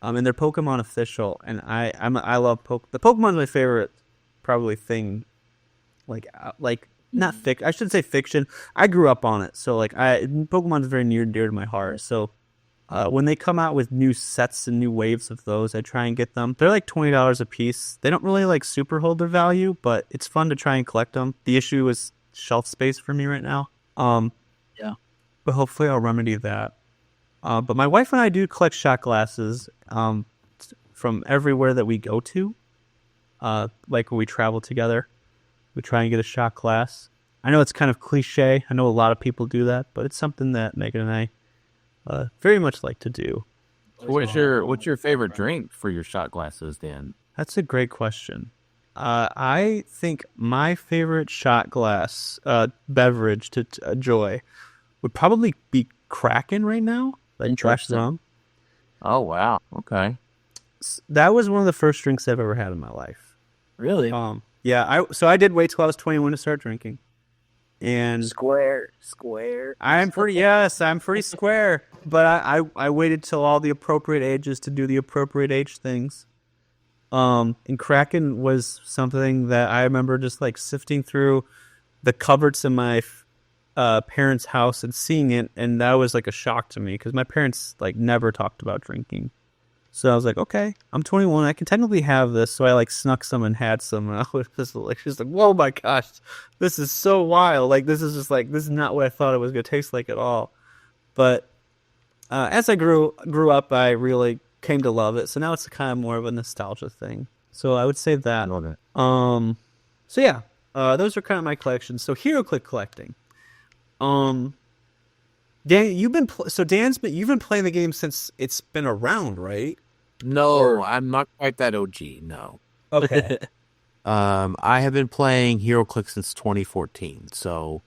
And they're Pokemon official, and I love the Pokemon's my favorite probably thing. Like not I should say fiction. I grew up on it, so like Pokemon's very near and dear to my heart. So when they come out with new sets and new waves of those, I try and get them. They're like $20 a piece. They don't really like super hold their value, but it's fun to try and collect them. The issue is shelf space for me right now. Yeah. But hopefully I'll remedy that. But my wife and I do collect shot glasses from everywhere that we go to. Like when we travel together, we try and get a shot glass. I know it's kind of cliche. I know a lot of people do that, but it's something that Megan and I very much like to do. What's your favorite drink for your shot glasses then? That's a great question. I think my favorite shot glass beverage to enjoy would probably be Kraken right now. Like Trash Rum. Oh, wow. Okay. That was one of the first drinks I've ever had in my life. Really? Yeah. I did wait till I was 21 to start drinking. And Square. I'm pretty square. But I waited till all the appropriate ages to do the appropriate age things. And Kraken was something that I remember just like sifting through the cupboards in my parents' house and seeing it, and that was like a shock to me because my parents like never talked about drinking. So I was like, okay, I'm 21, I can technically have this. So I like snuck some and had some, and I was just like, whoa, my gosh, this is so wild. Like this is not what I thought it was gonna taste like at all. But as I grew up, I really came to love it. So now it's kind of more of a nostalgia thing. So I would say that. Love it. So yeah, those are kind of my collections. So Heroclix collecting. Dan, you've been playing the game since it's been around, right? No, I'm not quite that OG. No. Okay. I have been playing Heroclix since 2014. So,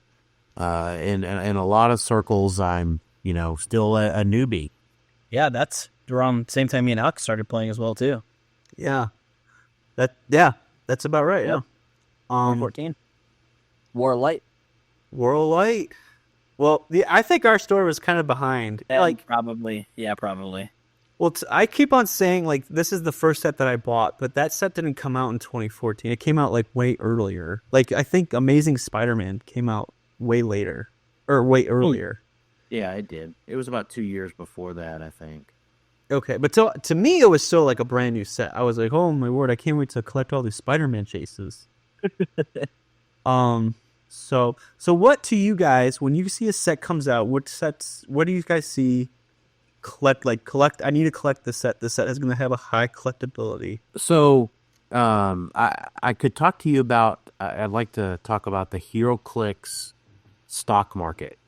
in a lot of circles, I'm still a newbie. Yeah, that's around the same time me and Alex started playing as well too. Yeah. That's about right. Yeah. 14. War of Light. Well, I think our story was kind of behind. Probably. Yeah, probably. Well, I keep on saying like this is the first set that I bought, but that set didn't come out in 2014. It came out like way earlier. Like I think Amazing Spider-Man came out way later or way earlier. Yeah, it did. It was about 2 years before that, I think. Okay, but to me it was still like a brand new set. I was like, oh my word, I can't wait to collect all these Spider-Man chases. So what to you guys, when you see a set comes out, what do you guys see collect? I need to collect this set. This set is going to have a high collectability. So, I could talk to you about, I'd like to talk about the Heroclix stock market.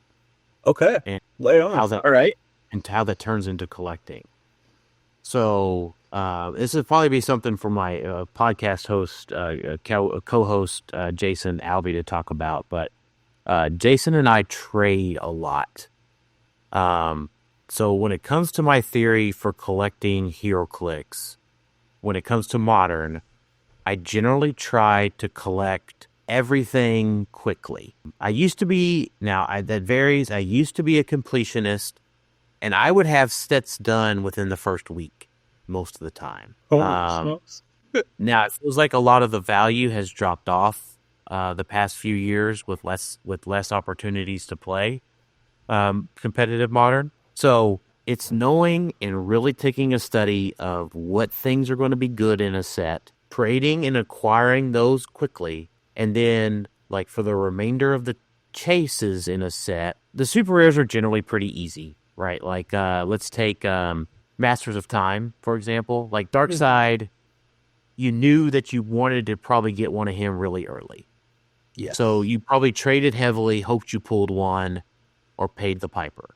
Okay. And lay on. All right. And how that turns into collecting. So, this would probably be something for my podcast host, co-host Jason Albee to talk about. But Jason and I trade a lot. So when it comes to my theory for collecting Heroclix, when it comes to Modern, I generally try to collect everything quickly. I used to be, that varies. I used to be a completionist, and I would have sets done within the first week most of the time. Now it feels like a lot of the value has dropped off the past few years with less opportunities to play competitive Modern. So it's knowing and really taking a study of what things are going to be good in a set, trading and acquiring those quickly, and then like for the remainder of the chases in a set, the super rares are generally pretty easy, right? Like let's take Masters of Time, for example. Like Darkseid, you knew that you wanted to probably get one of him really early. Yeah. So you probably traded heavily, hoped you pulled one, or paid the piper.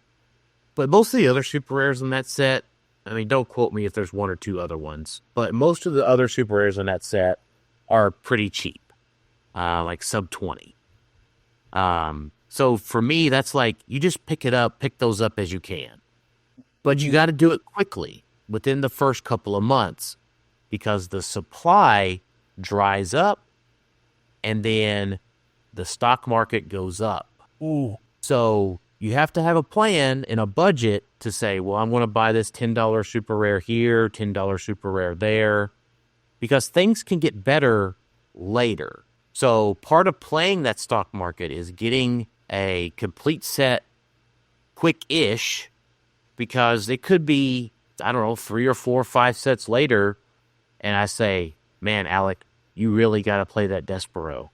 But most of the other super rares in that set, I mean, don't quote me if there's one or two other ones, but most of the other super rares in that set are pretty cheap, like sub 20. So for me, that's like, you just pick those up as you can. But you got to do it quickly within the first couple of months because the supply dries up and then the stock market goes up. Ooh. So you have to have a plan and a budget to say, well, I'm going to buy this $10 super rare here, $10 super rare there, because things can get better later. So part of playing that stock market is getting a complete set quick-ish, because it could be, I don't know, 3 or 4 or 5 sets later, and I say, man, Alec, you really got to play that Despero.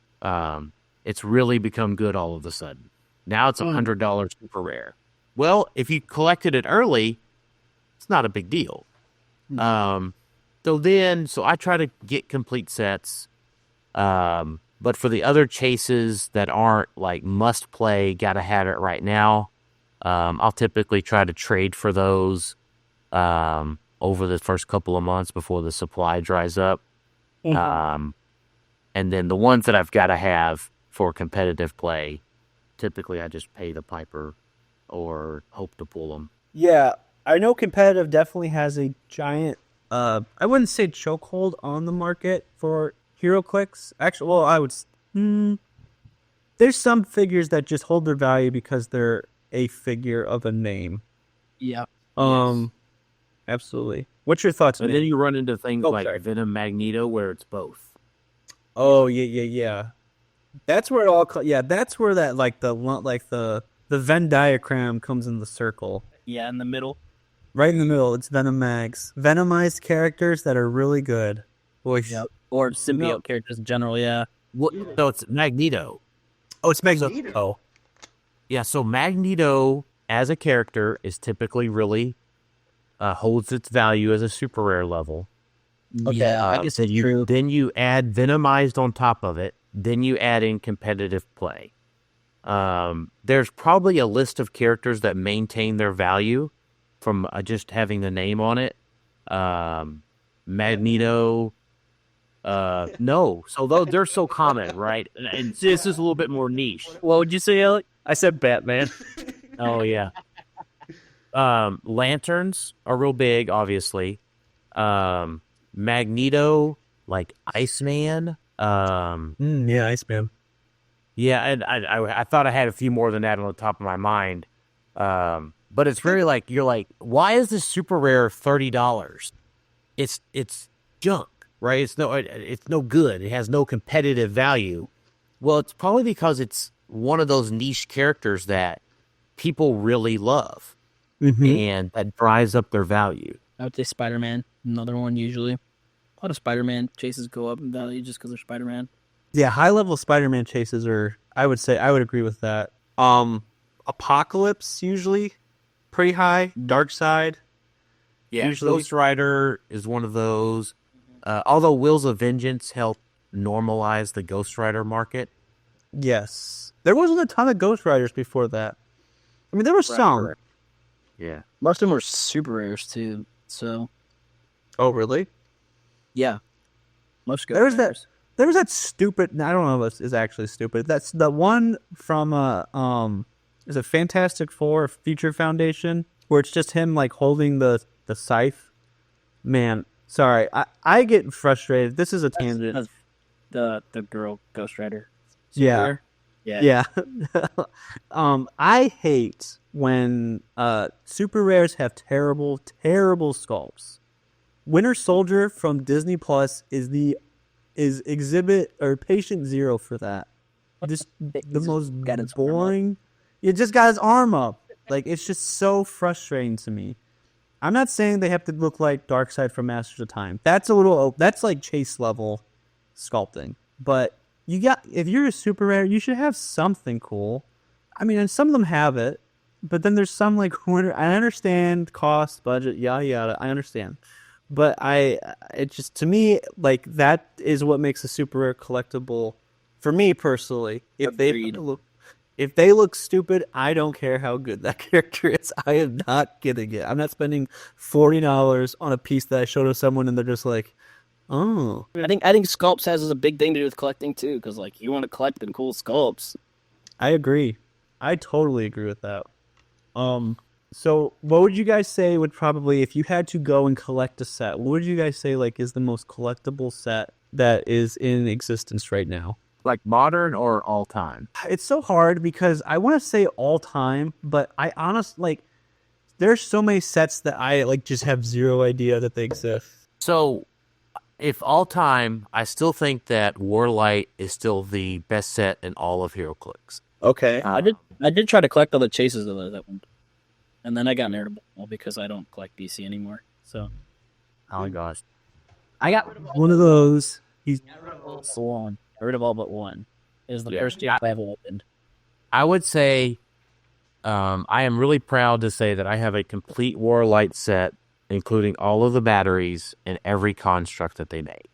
It's really become good all of a sudden. Now it's $100 super rare. Well, if you collected it early, it's not a big deal. So I try to get complete sets. But for the other chases that aren't like must play, gotta have it right now, I'll typically try to trade for those over the first couple of months before the supply dries up. And then the ones that I've got to have for competitive play, typically I just pay the piper or hope to pull them. Yeah, I know competitive definitely has a giant, I wouldn't say chokehold on the market for Heroclix. Actually, well, there's some figures that just hold their value because they're a figure of a name. Yeah. Absolutely. What's your thoughts? And then you run into things like sorry. Venom Magneto, where it's both. Oh yeah. That's where it all. That's where that the Venn diagram comes in the circle. Yeah, in the middle. Right in the middle, it's Venom Mags. Venomized characters that are really good. Boy, Yep. Or symbiote characters in general, yeah. So it's Magneto. Oh, it's Magneto. Yeah, so Magneto as a character is typically really holds its value as a super rare level. Okay, I guess it's true. Then you add Venomized on top of it. Then you add in competitive play. There's probably a list of characters that maintain their value from just having the name on it. Magneto. No. So they're so common, right? And this is a little bit more niche. What would you say, Alec? I said Batman. Oh, yeah. Lanterns are real big, obviously. Magneto, like Iceman. Yeah, Iceman. Yeah, and I thought I had a few more than that on the top of my mind. But it's very like, you're like, why is this super rare $30? It's junk, right? It's no good. It has no competitive value. Well, it's probably because it's one of those niche characters that people really love. And that drives up their value. I would say Spider-Man, another one usually. A lot of Spider-Man chases go up in value just because they're Spider-Man. Yeah, high-level Spider-Man chases I would agree with that. Apocalypse, usually, pretty high. Darkseid. Yeah, usually. Ghost Rider is one of those. Although Wheels of Vengeance helped normalize the Ghost Rider market. Yes. There wasn't a ton of Ghost Riders before that. I mean, there were some. Yeah. Most of them were super rares, too, so... Oh, really? Yeah. Most There was that stupid... I don't know if this is actually stupid. That's the one from... is it Fantastic Four Future Foundation? Where it's just him, like, holding the scythe. Man, sorry. I get frustrated. This is a tangent. The girl Ghost Rider. Yeah. Yeah. I hate when super rares have terrible sculpts. Winter Soldier from Disney Plus is exhibit or patient zero for that. Just the most boring. You just got his arm up. Like, it's just so frustrating to me. I'm not saying they have to look like Darkseid from Masters of Time. That's like chase level sculpting. But if you're a super rare, you should have something cool. I mean, and some of them have it, but then there's some like winter. I understand cost, budget, yada yada. I understand, but it just, to me, like, that is what makes a super rare collectible for me personally. If they look stupid, I don't care how good that character is. I am not getting it. I'm not spending $40 on a piece that I showed to someone and they're just like, oh. I think sculpts has a big thing to do with collecting too, because like you want to collect in cool sculpts. I agree. I totally agree with that. So what would you guys say would probably, if you had to go and collect a set, what would you guys say like is the most collectible set that is in existence right now? Like modern or all time? It's so hard because I want to say all time, but I honestly, like, there's so many sets that I like just have zero idea that they exist. So if all time, I still think that Warlight is still the best set in all of Heroclix. Okay. I did try to collect all the chases of that one, and then I got irritable because I don't collect DC anymore. So, oh my gosh, I got one of those. He's rid of all but one. Is the first I ever opened. I would say I am really proud to say that I have a complete Warlight set, including all of the batteries and every construct that they made.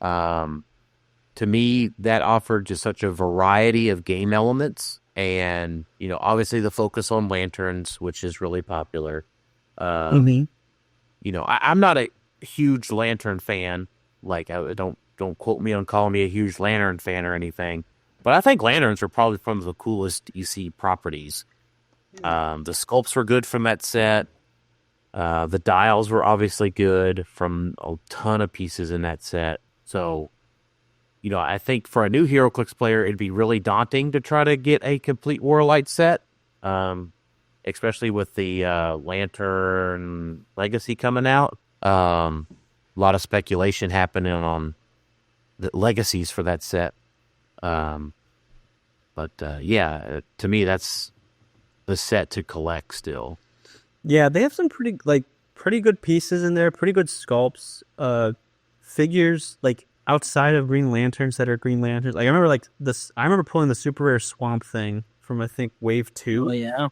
To me, that offered just such a variety of game elements, and obviously the focus on lanterns, which is really popular. I'm not a huge lantern fan. Like, don't quote me on calling me a huge lantern fan or anything, but I think lanterns are probably some of the coolest EC properties. The sculpts were good from that set. The dials were obviously good from a ton of pieces in that set. So, I think for a new Heroclix player, it'd be really daunting to try to get a complete Warlight set, especially with the Lantern Legacy coming out. A lot of speculation happening on the legacies for that set. To me, that's the set to collect still. Yeah, they have some pretty good pieces in there, pretty good sculpts, figures like outside of Green Lanterns that are Green Lanterns. Like I remember pulling the super rare Swamp Thing from I think Wave 2. Oh yeah.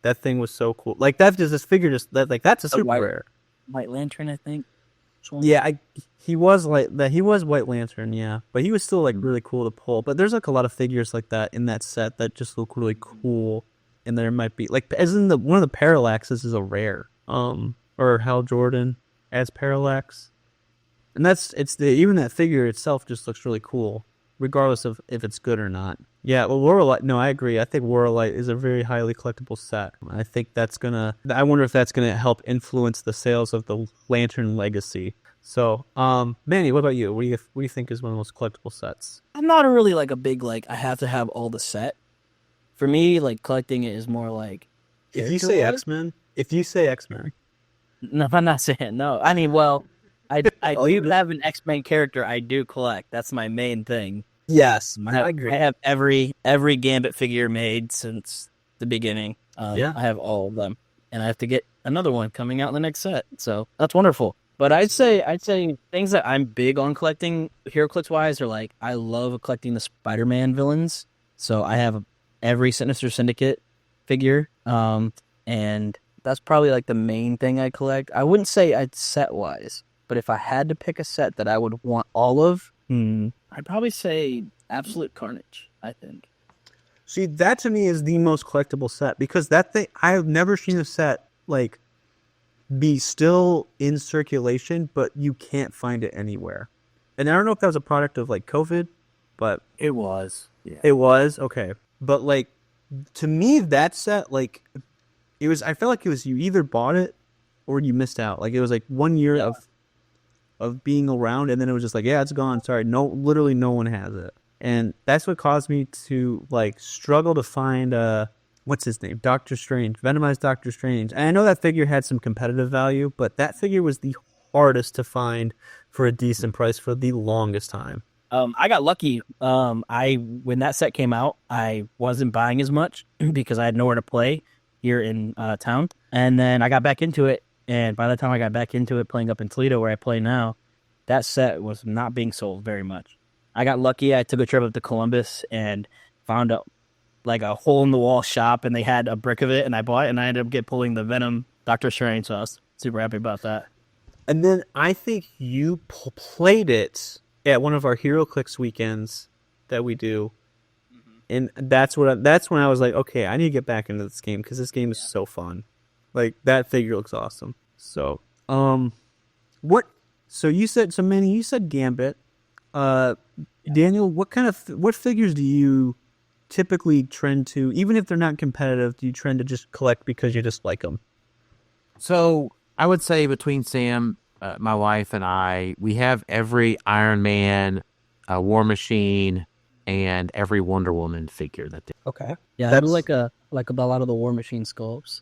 That thing was so cool. Like that's just this figure that's a super rare. White Lantern, I think. Yeah, he was like that. He was White Lantern, yeah, but he was still like really cool to pull. But there's like a lot of figures like that in that set that just look really cool. And there might be like as in one of the Parallaxes is a rare, or Hal Jordan as Parallax, and even that figure itself just looks really cool, regardless of if it's good or not. Yeah, well, Warlight. No, I agree. I think Warlight is a very highly collectible set. I think I wonder if that's gonna help influence the sales of the Lantern Legacy. So, Manny, what about you? What do you think is one of the most collectible sets? I'm not really like a big I have to have all the set. For me, like collecting it is more like. If you say X-Men. No, I'm not saying no. I mean, well, I do have an X-Men character I do collect. That's my main thing. Yes, I agree. I have every Gambit figure made since the beginning. Yeah, I have all of them, and I have to get another one coming out in the next set. So that's wonderful. But I'd say things that I'm big on collecting HeroClix wise are like I love collecting the Spider-Man villains. So I have every Sinister Syndicate figure, and that's probably like the main thing I collect. I wouldn't say I'd set wise, but if I had to pick a set that I would want all of, I'd probably say Absolute Carnage, I think. See, that to me is the most collectible set because that thing I've never seen a set like be still in circulation, but you can't find it anywhere. And I don't know if that was a product of like COVID, but it was. Yeah. It was okay. But like to me, that set like it was. I felt like it was you either bought it or you missed out. Like it was like 1 year of being around, and then it was just like, yeah, it's gone. Sorry, literally no one has it, and that's what caused me to like struggle to find what's his name, Doctor Strange, Venomized Doctor Strange. And I know that figure had some competitive value, but that figure was the hardest to find for a decent price for the longest time. I got lucky. When that set came out, I wasn't buying as much because I had nowhere to play here in town, and then I got back into it. And by the time I got back into it, playing up in Toledo where I play now, that set was not being sold very much. I got lucky. I took a trip up to Columbus and found a hole in the wall shop, and they had a brick of it, and I bought it, and I ended up pulling the Venom Doctor Strange. So I was super happy about that. And then I think you played it at one of our HeroClix weekends that we do, and that's when I was like, okay, I need to get back into this game because this game is so fun. Like that figure looks awesome. So, So Manny, you said Gambit. Daniel, what figures do you typically trend to, even if they're not competitive? Do you trend to just collect because you just like them? So I would say between Sam, my wife, and I, we have every Iron Man, War Machine, and every Wonder Woman figure that. Okay. Yeah, I like a lot of the War Machine sculpts.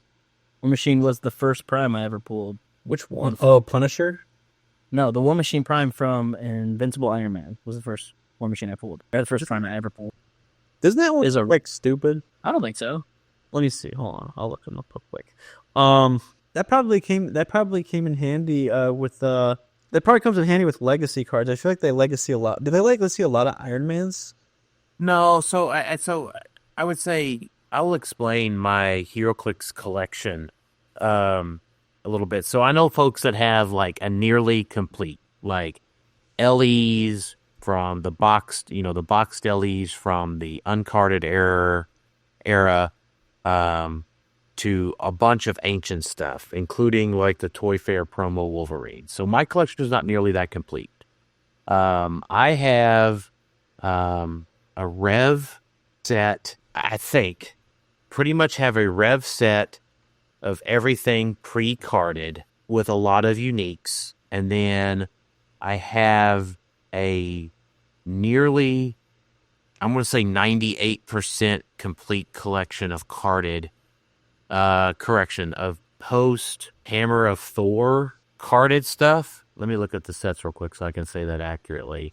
War Machine was the first Prime I ever pulled. Which one? Oh, Punisher? No, the War Machine Prime from Invincible Iron Man was the first War Machine I pulled. Or the first Prime I ever pulled. Doesn't that one look stupid? I don't think so. Let me see. Hold on. I'll look them up real quick. That probably came in handy with that probably comes in handy with legacy cards. I feel like they legacy a lot. Do they legacy a lot of Iron Mans? No, so I would say I'll explain my Heroclix collection a little bit. So I know folks that have like a nearly complete, like LEs from the boxed, the boxed LEs from the uncarded era, to a bunch of ancient stuff, including like the Toy Fair promo Wolverine. So my collection is not nearly that complete. I have a Rev set, I think, pretty much have a Rev set of everything pre-carded with a lot of uniques. And then I have a nearly, I'm going to say 98% complete collection of carded, of post Hammer of Thor carded stuff. Let me look at the sets real quick so I can say that accurately.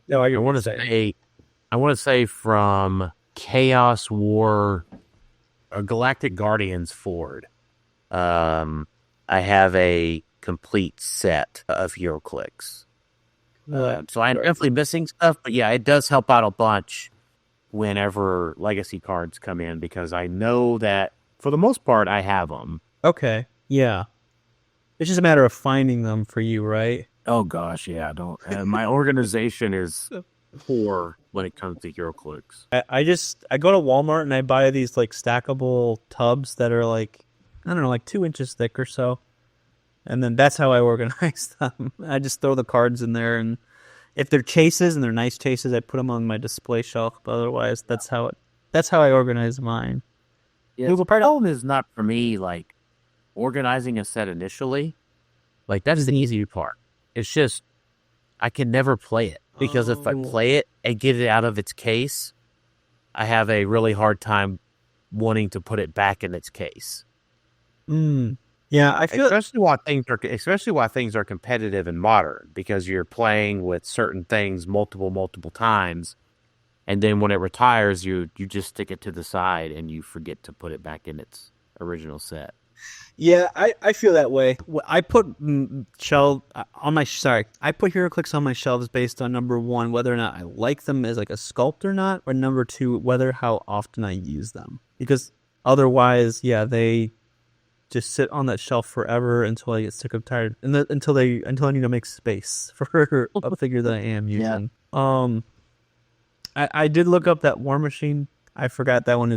No, I want to say from Chaos War, Galactic Guardians Ford. I have a complete set of Heroclix. So I'm definitely missing stuff, but yeah, it does help out a bunch whenever legacy cards come in because I know that for the most part I have them. Okay, yeah. It's just a matter of finding them for you, right? Oh gosh, yeah. Don't. My organization is poor when it comes to Heroclix. I go to Walmart and I buy these like stackable tubs that are like, I don't know, like 2 inches thick or so. And then that's how I organize them. I just throw the cards in there, and if they're chases and they're nice chases, I put them on my display shelf. But otherwise, that's how I organize mine. Yeah, the problem is not for me like organizing a set initially. Like that is the easy part. It's just I can never play it because if I play it and get it out of its case, I have a really hard time wanting to put it back in its case. Yeah, I feel especially why things are competitive and modern because you're playing with certain things multiple times, and then when it retires, you just stick it to the side and you forget to put it back in its original set. Yeah, I feel that way. I put I put Heroclix on my shelves based on number one, whether or not I like them as like a sculpt or not, or number two, whether how often I use them. Because otherwise, yeah, they just sit on that shelf forever until I get sick of tired, and until I need to make space for a figure that I am using. Yeah. I did look up that War Machine. I forgot that one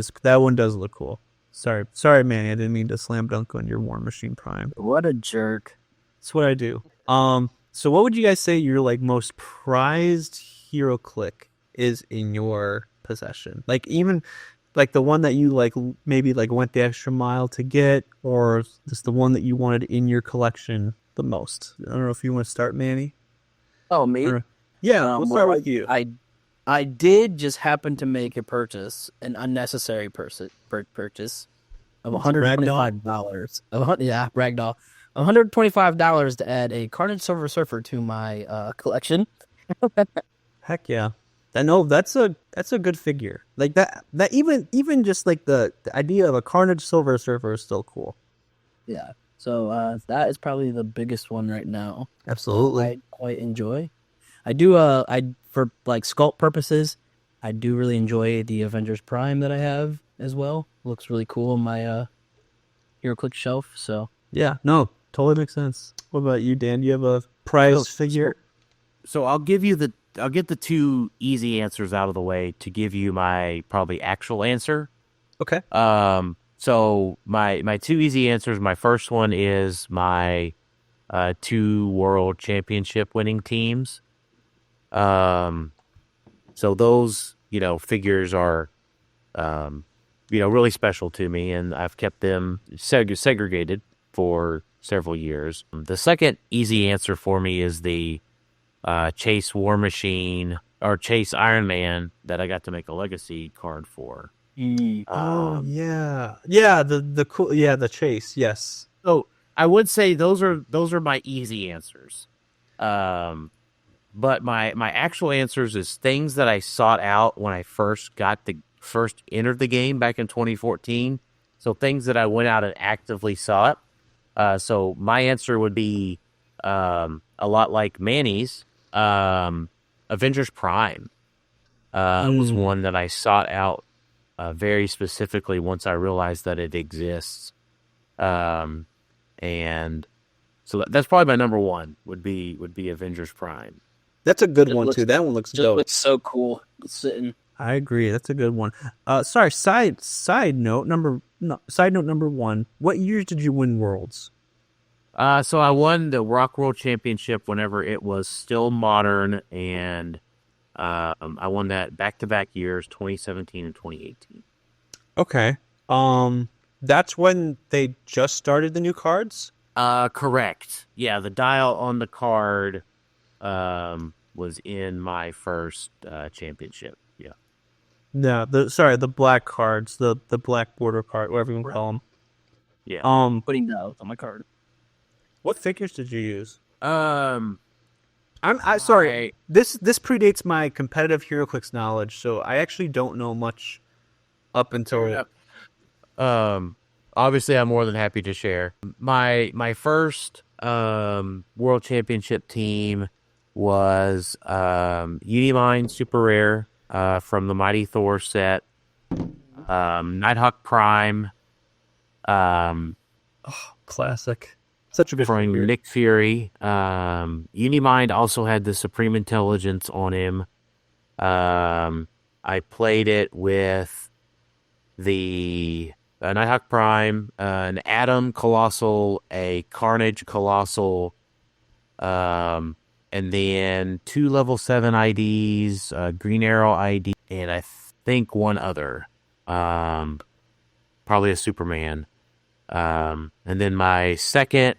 does look cool. Sorry, Manny. I didn't mean to slam dunk on your War Machine Prime. What a jerk. That's what I do. So what would you guys say your like most prized Heroclix is in your possession? Like even like the one that you like maybe like went the extra mile to get, or just the one that you wanted in your collection the most? I don't know if you want to start, Manny. Oh, me? Yeah, we'll start with you. I did just happen to make a purchase, an unnecessary purchase of $125. Yeah, ragdoll. $125 to add a Carnage Silver Surfer to my collection. Heck yeah. That's a good figure. Like that even just like the idea of a Carnage Silver Surfer is still cool. Yeah. So that is probably the biggest one right now. Absolutely. I quite enjoy. I do for like sculpt purposes, I do really enjoy the Avengers Prime that I have as well. Looks really cool on my Heroclix shelf. So yeah, no, totally makes sense. What about you, Dan? Do you have a prize figure? So I'll get the two easy answers out of the way to give you my probably actual answer. Okay. So my two easy answers. My first one is my 2 world championship winning teams. So those, figures are, really special to me, and I've kept them segregated for several years. The second easy answer for me is the Chase War Machine or Chase Iron Man that I got to make a legacy card for. Oh yeah, the cool, the Chase, yes. So I would say those are my easy answers. But my actual answers is things that I sought out when I first entered the game back in 2014. So things that I went out and actively sought. So my answer would be a lot like Manny's. Avengers Prime was one that I sought out very specifically once I realized that it exists. And so that's probably my number one would be Avengers Prime. That's a good It one looks- too. That one looks Just dope. looks so cool. It's sitting. I agree. That's a good one. Sorry. Side note number 1. What years did you win Worlds? So I won the Rock World Championship whenever it was still modern, and I won that back-to-back years, 2017 and 2018. Okay. That's when they just started the new cards. Correct. Yeah, the dial on the card was in my first championship. Yeah. No, the black cards, the black border card, whatever you want to call them. Yeah. Putting those on my card. What figures did you use? Um, I'm sorry. This predates my competitive Heroclix knowledge, so I actually don't know much up until. Obviously, I'm more than happy to share. My first World Championship team was Unimind Super Rare from the Mighty Thor set, Nighthawk Prime, Classic. Such a good from figure. Nick Fury. Unimind also had the Supreme Intelligence on him. I played it with the Nighthawk Prime, an Atom Colossal, a Carnage Colossal, and then 2 level 7 IDs, Green Arrow ID, and I think one other, probably a Superman. And then my second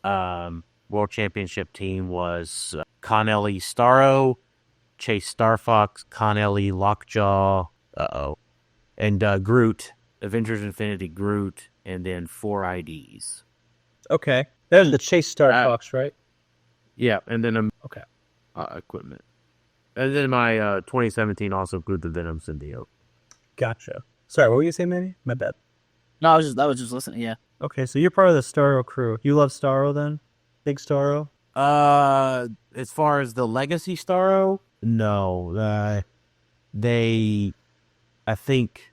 World Championship team was Connelly Starro, Chase Starfox, Connelly Lockjaw, and Groot, Avengers Infinity Groot, and then 4 IDs. Okay. That was the Chase Star Fox, right? Yeah, and then Okay. Equipment. And then my 2017 also included the Venom Symbiote. Gotcha. Sorry, what were you saying, Manny? My bad. No, I was just listening. Yeah. Okay, so you're part of the Starro crew. You love Starro then? Big Starro? As far as the Legacy Starro, no. They, I think,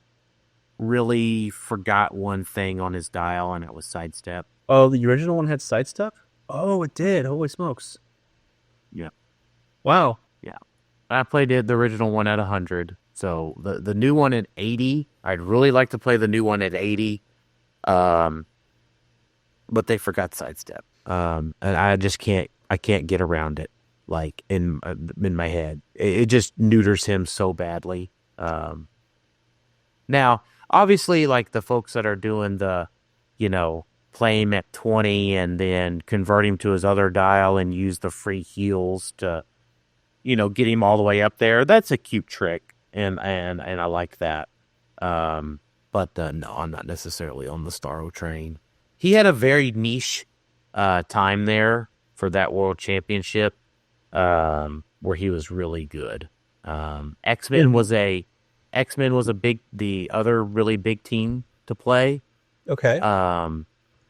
really forgot one thing on his dial, and it was sidestep. Oh, the original one had sidestep? Oh, it did. Holy smokes. Yeah. Wow. Yeah. I played the original one at 100. So the new one at 80, I'd really like to play the new one at 80. But they forgot sidestep. And I just can't get around it. Like in my head, it just neuters him so badly. Now, obviously, like the folks that are doing the, play him at 20 and then convert him to his other dial and use the free heals to, get him all the way up there. That's a cute trick, and I like that. But no, I'm not necessarily on the Starro train. He had a very niche time there for that World Championship, where he was really good. X-Men was the other really big team to play. Okay.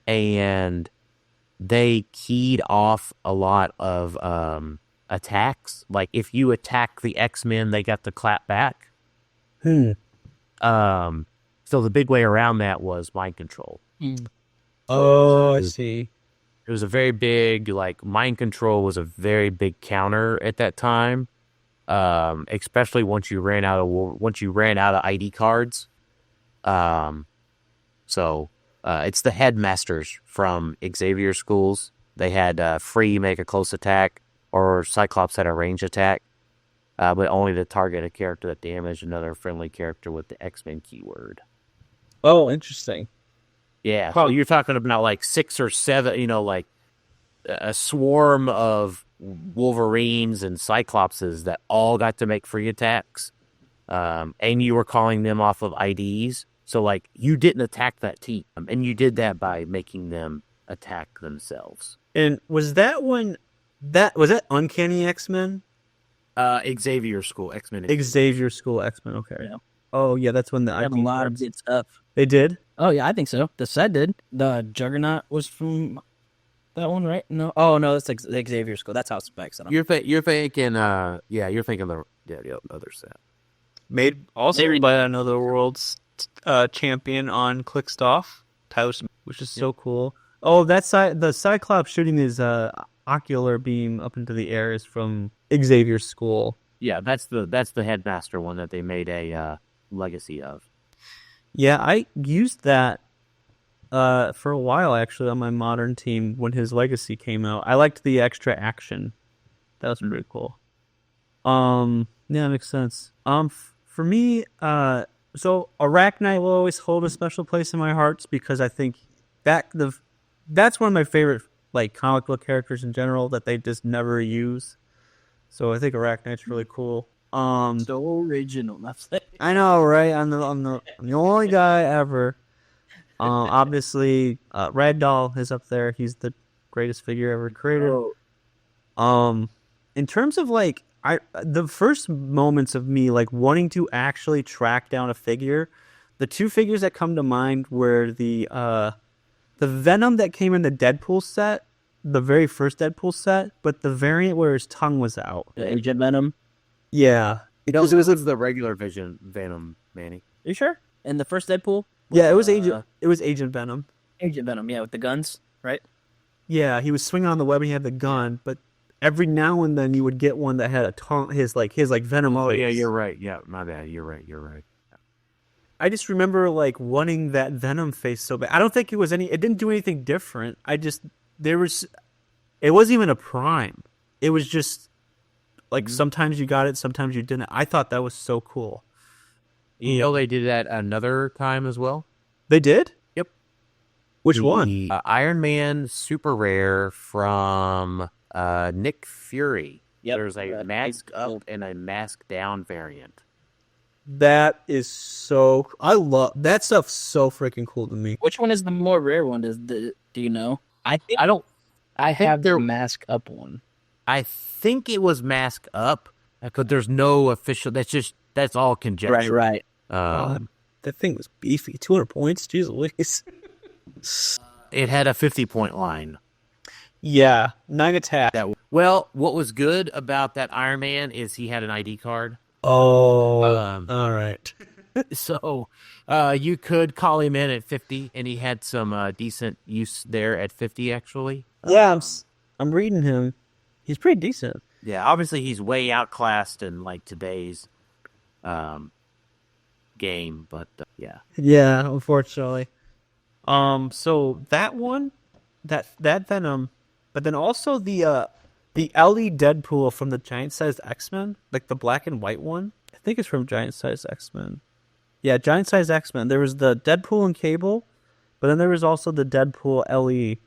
And they keyed off a lot of attacks. Like if you attack the X-Men, they got the clap back. So the big way around that was mind control. Oh, I see. It was a very big, mind control was a very big counter at that time. Especially once you ran out of ID cards. So it's the headmasters from Xavier schools. They had free make a close attack, or Cyclops had a range attack, but only to target a character that damaged another friendly character with the X-Men keyword. Oh, interesting. Yeah, so you're talking about 6 or 7, a swarm of Wolverines and Cyclopses that all got to make free attacks, and you were calling them off of IDs. So, you didn't attack that team, and you did that by making them attack themselves. And was that was that Uncanny X-Men? Xavier School, X-Men. Xavier School X-Men, okay. Yeah. Oh, yeah, that's when the They have a ID lot of cards- good stuff. They did? Oh yeah, I think so. The set did. The Juggernaut was from that one, right? No. Oh no, that's the Xavier School. That's how it's specs. You're thinking the other set. made also by another world's champion on Clixed, which is so cool. Oh, the Cyclops shooting his ocular beam up into the air is from Xavier's school. Yeah, that's the headmaster one that they made a legacy of. Yeah, I used that for a while actually on my modern team when his legacy came out. I liked the extra action. That was pretty cool. Yeah, that makes sense. For me, so Arachnite will always hold a special place in my hearts because I think that's one of my favorite like comic book characters in general that they just never use. So I think Arachnite's really cool. So original. That's it. I know, right? I'm the only guy ever. Obviously, Ragdoll is up there. He's the greatest figure ever created. In terms of like the first moments of me like wanting to actually track down a figure, the two figures that come to mind were the Venom that came in the Deadpool set, the very first Deadpool set, but the variant where his tongue was out. The Agent Venom. Yeah. It was the regular Venom, Manny. Are you sure? In the first Deadpool? Yeah, it was Agent Venom. Agent Venom, yeah, with the guns, right? Yeah, he was swinging on the web and he had the gun, but every now and then you would get one that had a tongue, his Venom. Oh, yeah, you're right. Yeah, my bad. You're right. I just remember like wanting that Venom face so bad. I don't think it didn't do anything different. It wasn't even a prime. It was just like sometimes you got it, sometimes you didn't. I thought that was so cool. You know they did that another time as well? They did? Yep. Which one? Iron Man Super Rare from Nick Fury. Yep. There's a mask up and a mask down variant. That is so... I love... That stuff's so freaking cool to me. Which one is the more rare one? Do you know? I have the mask up one. I think it was mask up because there's no official... That's all conjecture. Right. That thing was beefy. 200 points? Jeez Louise. It had a 50-point line. Yeah. 9 attack. Well, what was good about that Iron Man is he had an ID card. Oh, all right. So you could call him in at 50, and he had some decent use there at 50, actually. Yeah, I'm reading him. He's pretty decent. Yeah, obviously he's way outclassed in like today's game, but yeah. Yeah, unfortunately. So that one, that Venom, but then also the LE Deadpool from the Giant Sized X-Men, like the black and white one. I think it's from Giant Sized X-Men. Yeah, Giant Sized X-Men. There was the Deadpool and Cable, but then there was also the Deadpool LE,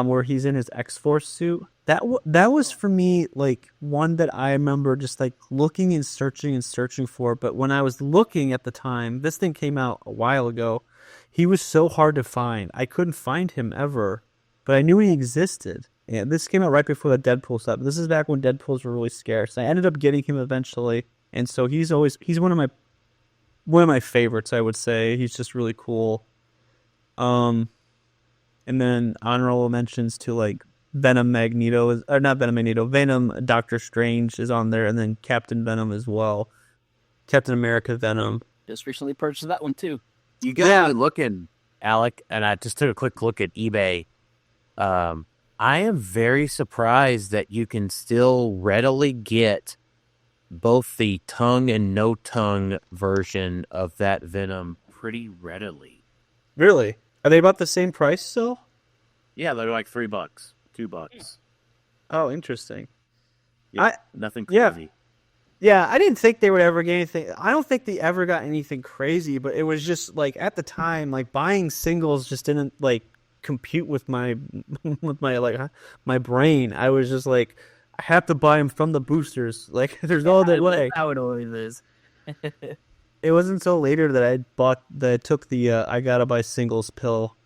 where he's in his X-Force suit. That was for me like one that I remember just like looking and searching for. But when I was looking at the time, this thing came out a while ago. He was so hard to find. I couldn't find him ever, but I knew he existed. And this came out right before the Deadpool stuff. This is back when Deadpools were really scarce. I ended up getting him eventually, and so he's one of my favorites. I would say he's just really cool. And then honorable mentions to like Venom Doctor Strange is on there, and then Captain Venom as well. Captain America Venom. Just recently purchased that one too. You got to looking, Alec, and I just took a quick look at eBay. I am very surprised that you can still readily get both the tongue and no tongue version of that Venom pretty readily. Really? Are they about the same price still? Yeah, they're like $3, $2. Oh, interesting. Yeah, nothing crazy. Yeah, I didn't think they would ever get anything. I don't think they ever got anything crazy, but it was just like at the time, like buying singles just didn't like compute with my my brain. I was just like, I have to buy them from the boosters. Like, there's no other way. How it always is. It wasn't until later that I took the I gotta buy singles pill.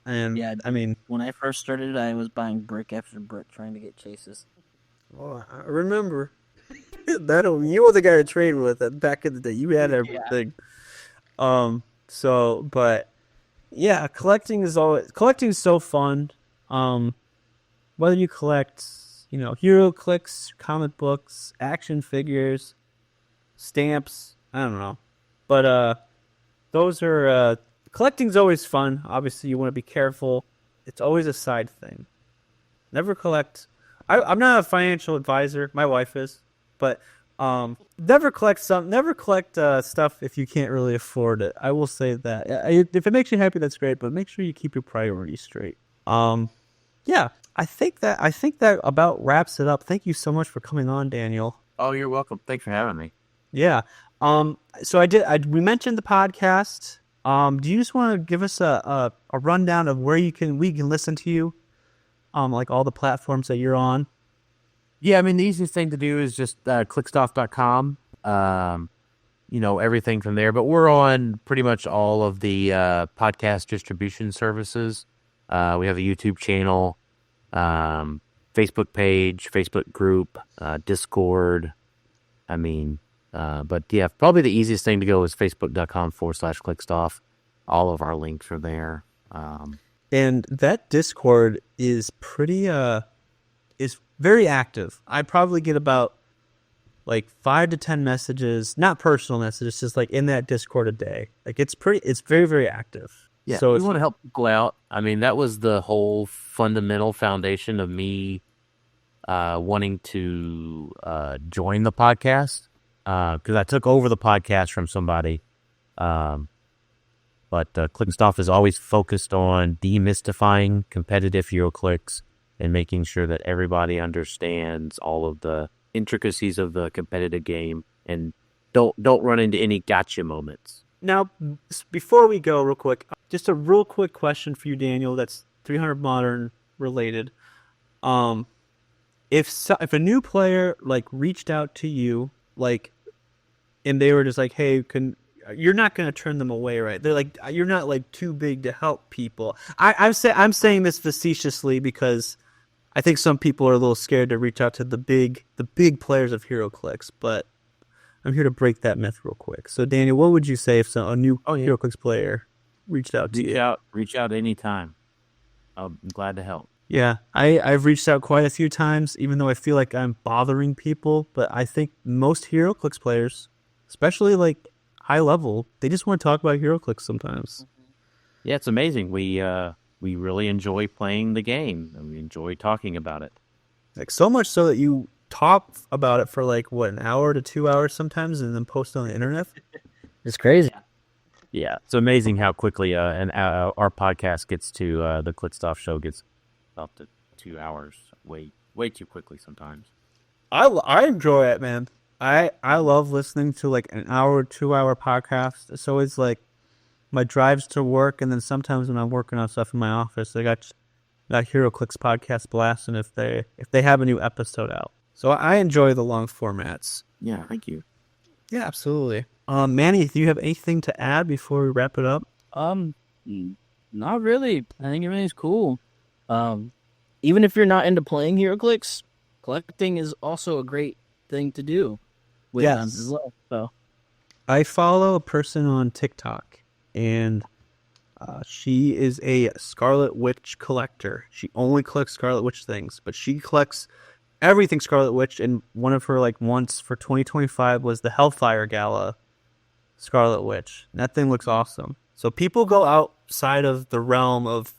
And yeah, I mean, when I first started, I was buying brick after brick trying to get chases. Oh, I remember that you were the guy to trade with it back in the day. You had everything. Yeah. But yeah, collecting is so fun. Whether you collect, Heroclix, comic books, action figures, stamps, I don't know. But those are collecting's always fun. Obviously, you want to be careful. It's always a side thing. Never collect. I'm not a financial advisor. My wife is, but never collect stuff if you can't really afford it. I will say that. If it makes you happy, that's great. But make sure you keep your priorities straight. Yeah, I think that about wraps it up. Thank you so much for coming on, Daniel. Oh, you're welcome. Thanks for having me. Yeah. So we mentioned the podcast. Do you just want to give us a rundown of where we can listen to you? Like all the platforms that you're on. Yeah, I mean, the easiest thing to do is just clickstuff.com. Everything from there. But we're on pretty much all of the podcast distribution services. We have a YouTube channel, Facebook page, Facebook group, Discord. But yeah, probably the easiest thing to go is facebook.com/clickstuff. All of our links are there. And that Discord is is very active. I probably get about like 5 to 10 messages, not personal messages, just like in that Discord a day. Like it's very, very active. Yeah, so we want to help people out. I mean, that was the whole fundamental foundation of me wanting to join the podcast, because I took over the podcast from somebody. But Clickstuff is always focused on demystifying competitive Heroclix and making sure that everybody understands all of the intricacies of the competitive game and don't run into any gotcha moments. Now, before we go, real quick, just a real quick question for you, Daniel. That's 300 Modern related. If a new player like reached out to you, like, and they were just like, "Hey, you're not going to turn them away, right?" They're like, "You're not like too big to help people." I'm saying this facetiously because I think some people are a little scared to reach out to the big players of Heroclix, but I'm here to break that myth real quick. So, Daniel, what would you say if a new Heroclix player reached out to you? Reach out anytime. I'm glad to help. Yeah, I've reached out quite a few times, even though I feel like I'm bothering people. But I think most Heroclix players, especially like high level, they just want to talk about Heroclix sometimes. Yeah, it's amazing. We really enjoy playing the game, and we enjoy talking about it. Like so much so that you talk about it for like an hour to 2 hours sometimes, and then post on the internet. It's crazy. Yeah, it's amazing how quickly our podcast gets to the Clickstuff show gets up to 2 hours. Way too quickly sometimes. I enjoy it, man. I love listening to like an hour, 2 hour podcast. So it's like my drives to work, and then sometimes when I'm working on stuff in my office, I got Heroclix podcast blasting if they have a new episode out. So I enjoy the long formats. Yeah, thank you. Yeah, absolutely. Manny, do you have anything to add before we wrap it up? Not really. I think everything's cool. Even if you're not into playing Heroclix, collecting is also a great thing to do with them as well. So I follow a person on TikTok, and she is a Scarlet Witch collector. She only collects Scarlet Witch things, but she collects everything Scarlet Witch, and one of her like wants for 2025 was the Hellfire Gala Scarlet Witch. And that thing looks awesome. So people go outside of the realm of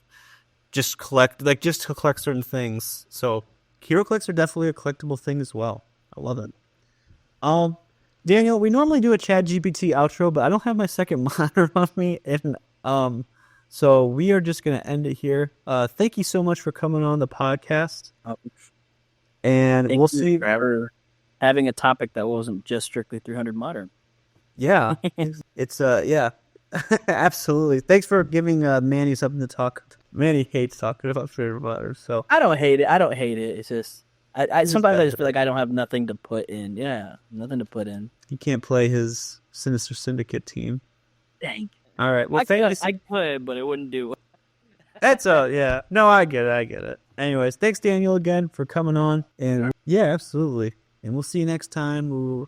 just to collect certain things. So Heroclix are definitely a collectible thing as well. I love it. Daniel, we normally do a ChatGPT outro, but I don't have my second monitor on me, and so we are just gonna end it here. Thank you so much for coming on the podcast. And we'll see. For having a topic that wasn't just strictly 300 Modern. Yeah, it's yeah, absolutely. Thanks for giving Manny something to talk. Manny hates talking about 300 Modern, so I don't hate it. It's just I sometimes I just feel like I don't have nothing to put in. Yeah, nothing to put in. He can't play his Sinister Syndicate team. Dang. All right. Well, I could, but it wouldn't do. That's yeah. No, I get it. Anyways, thanks Daniel again for coming on, and yeah, absolutely. And we'll see you next time.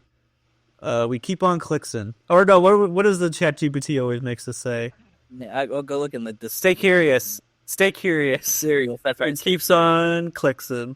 We keep on clixing. Or no, what does the ChatGPT always makes us say? Yeah, I'll go look in the Stay curious. Stay curious. cereal. That's right. It keeps on clixing.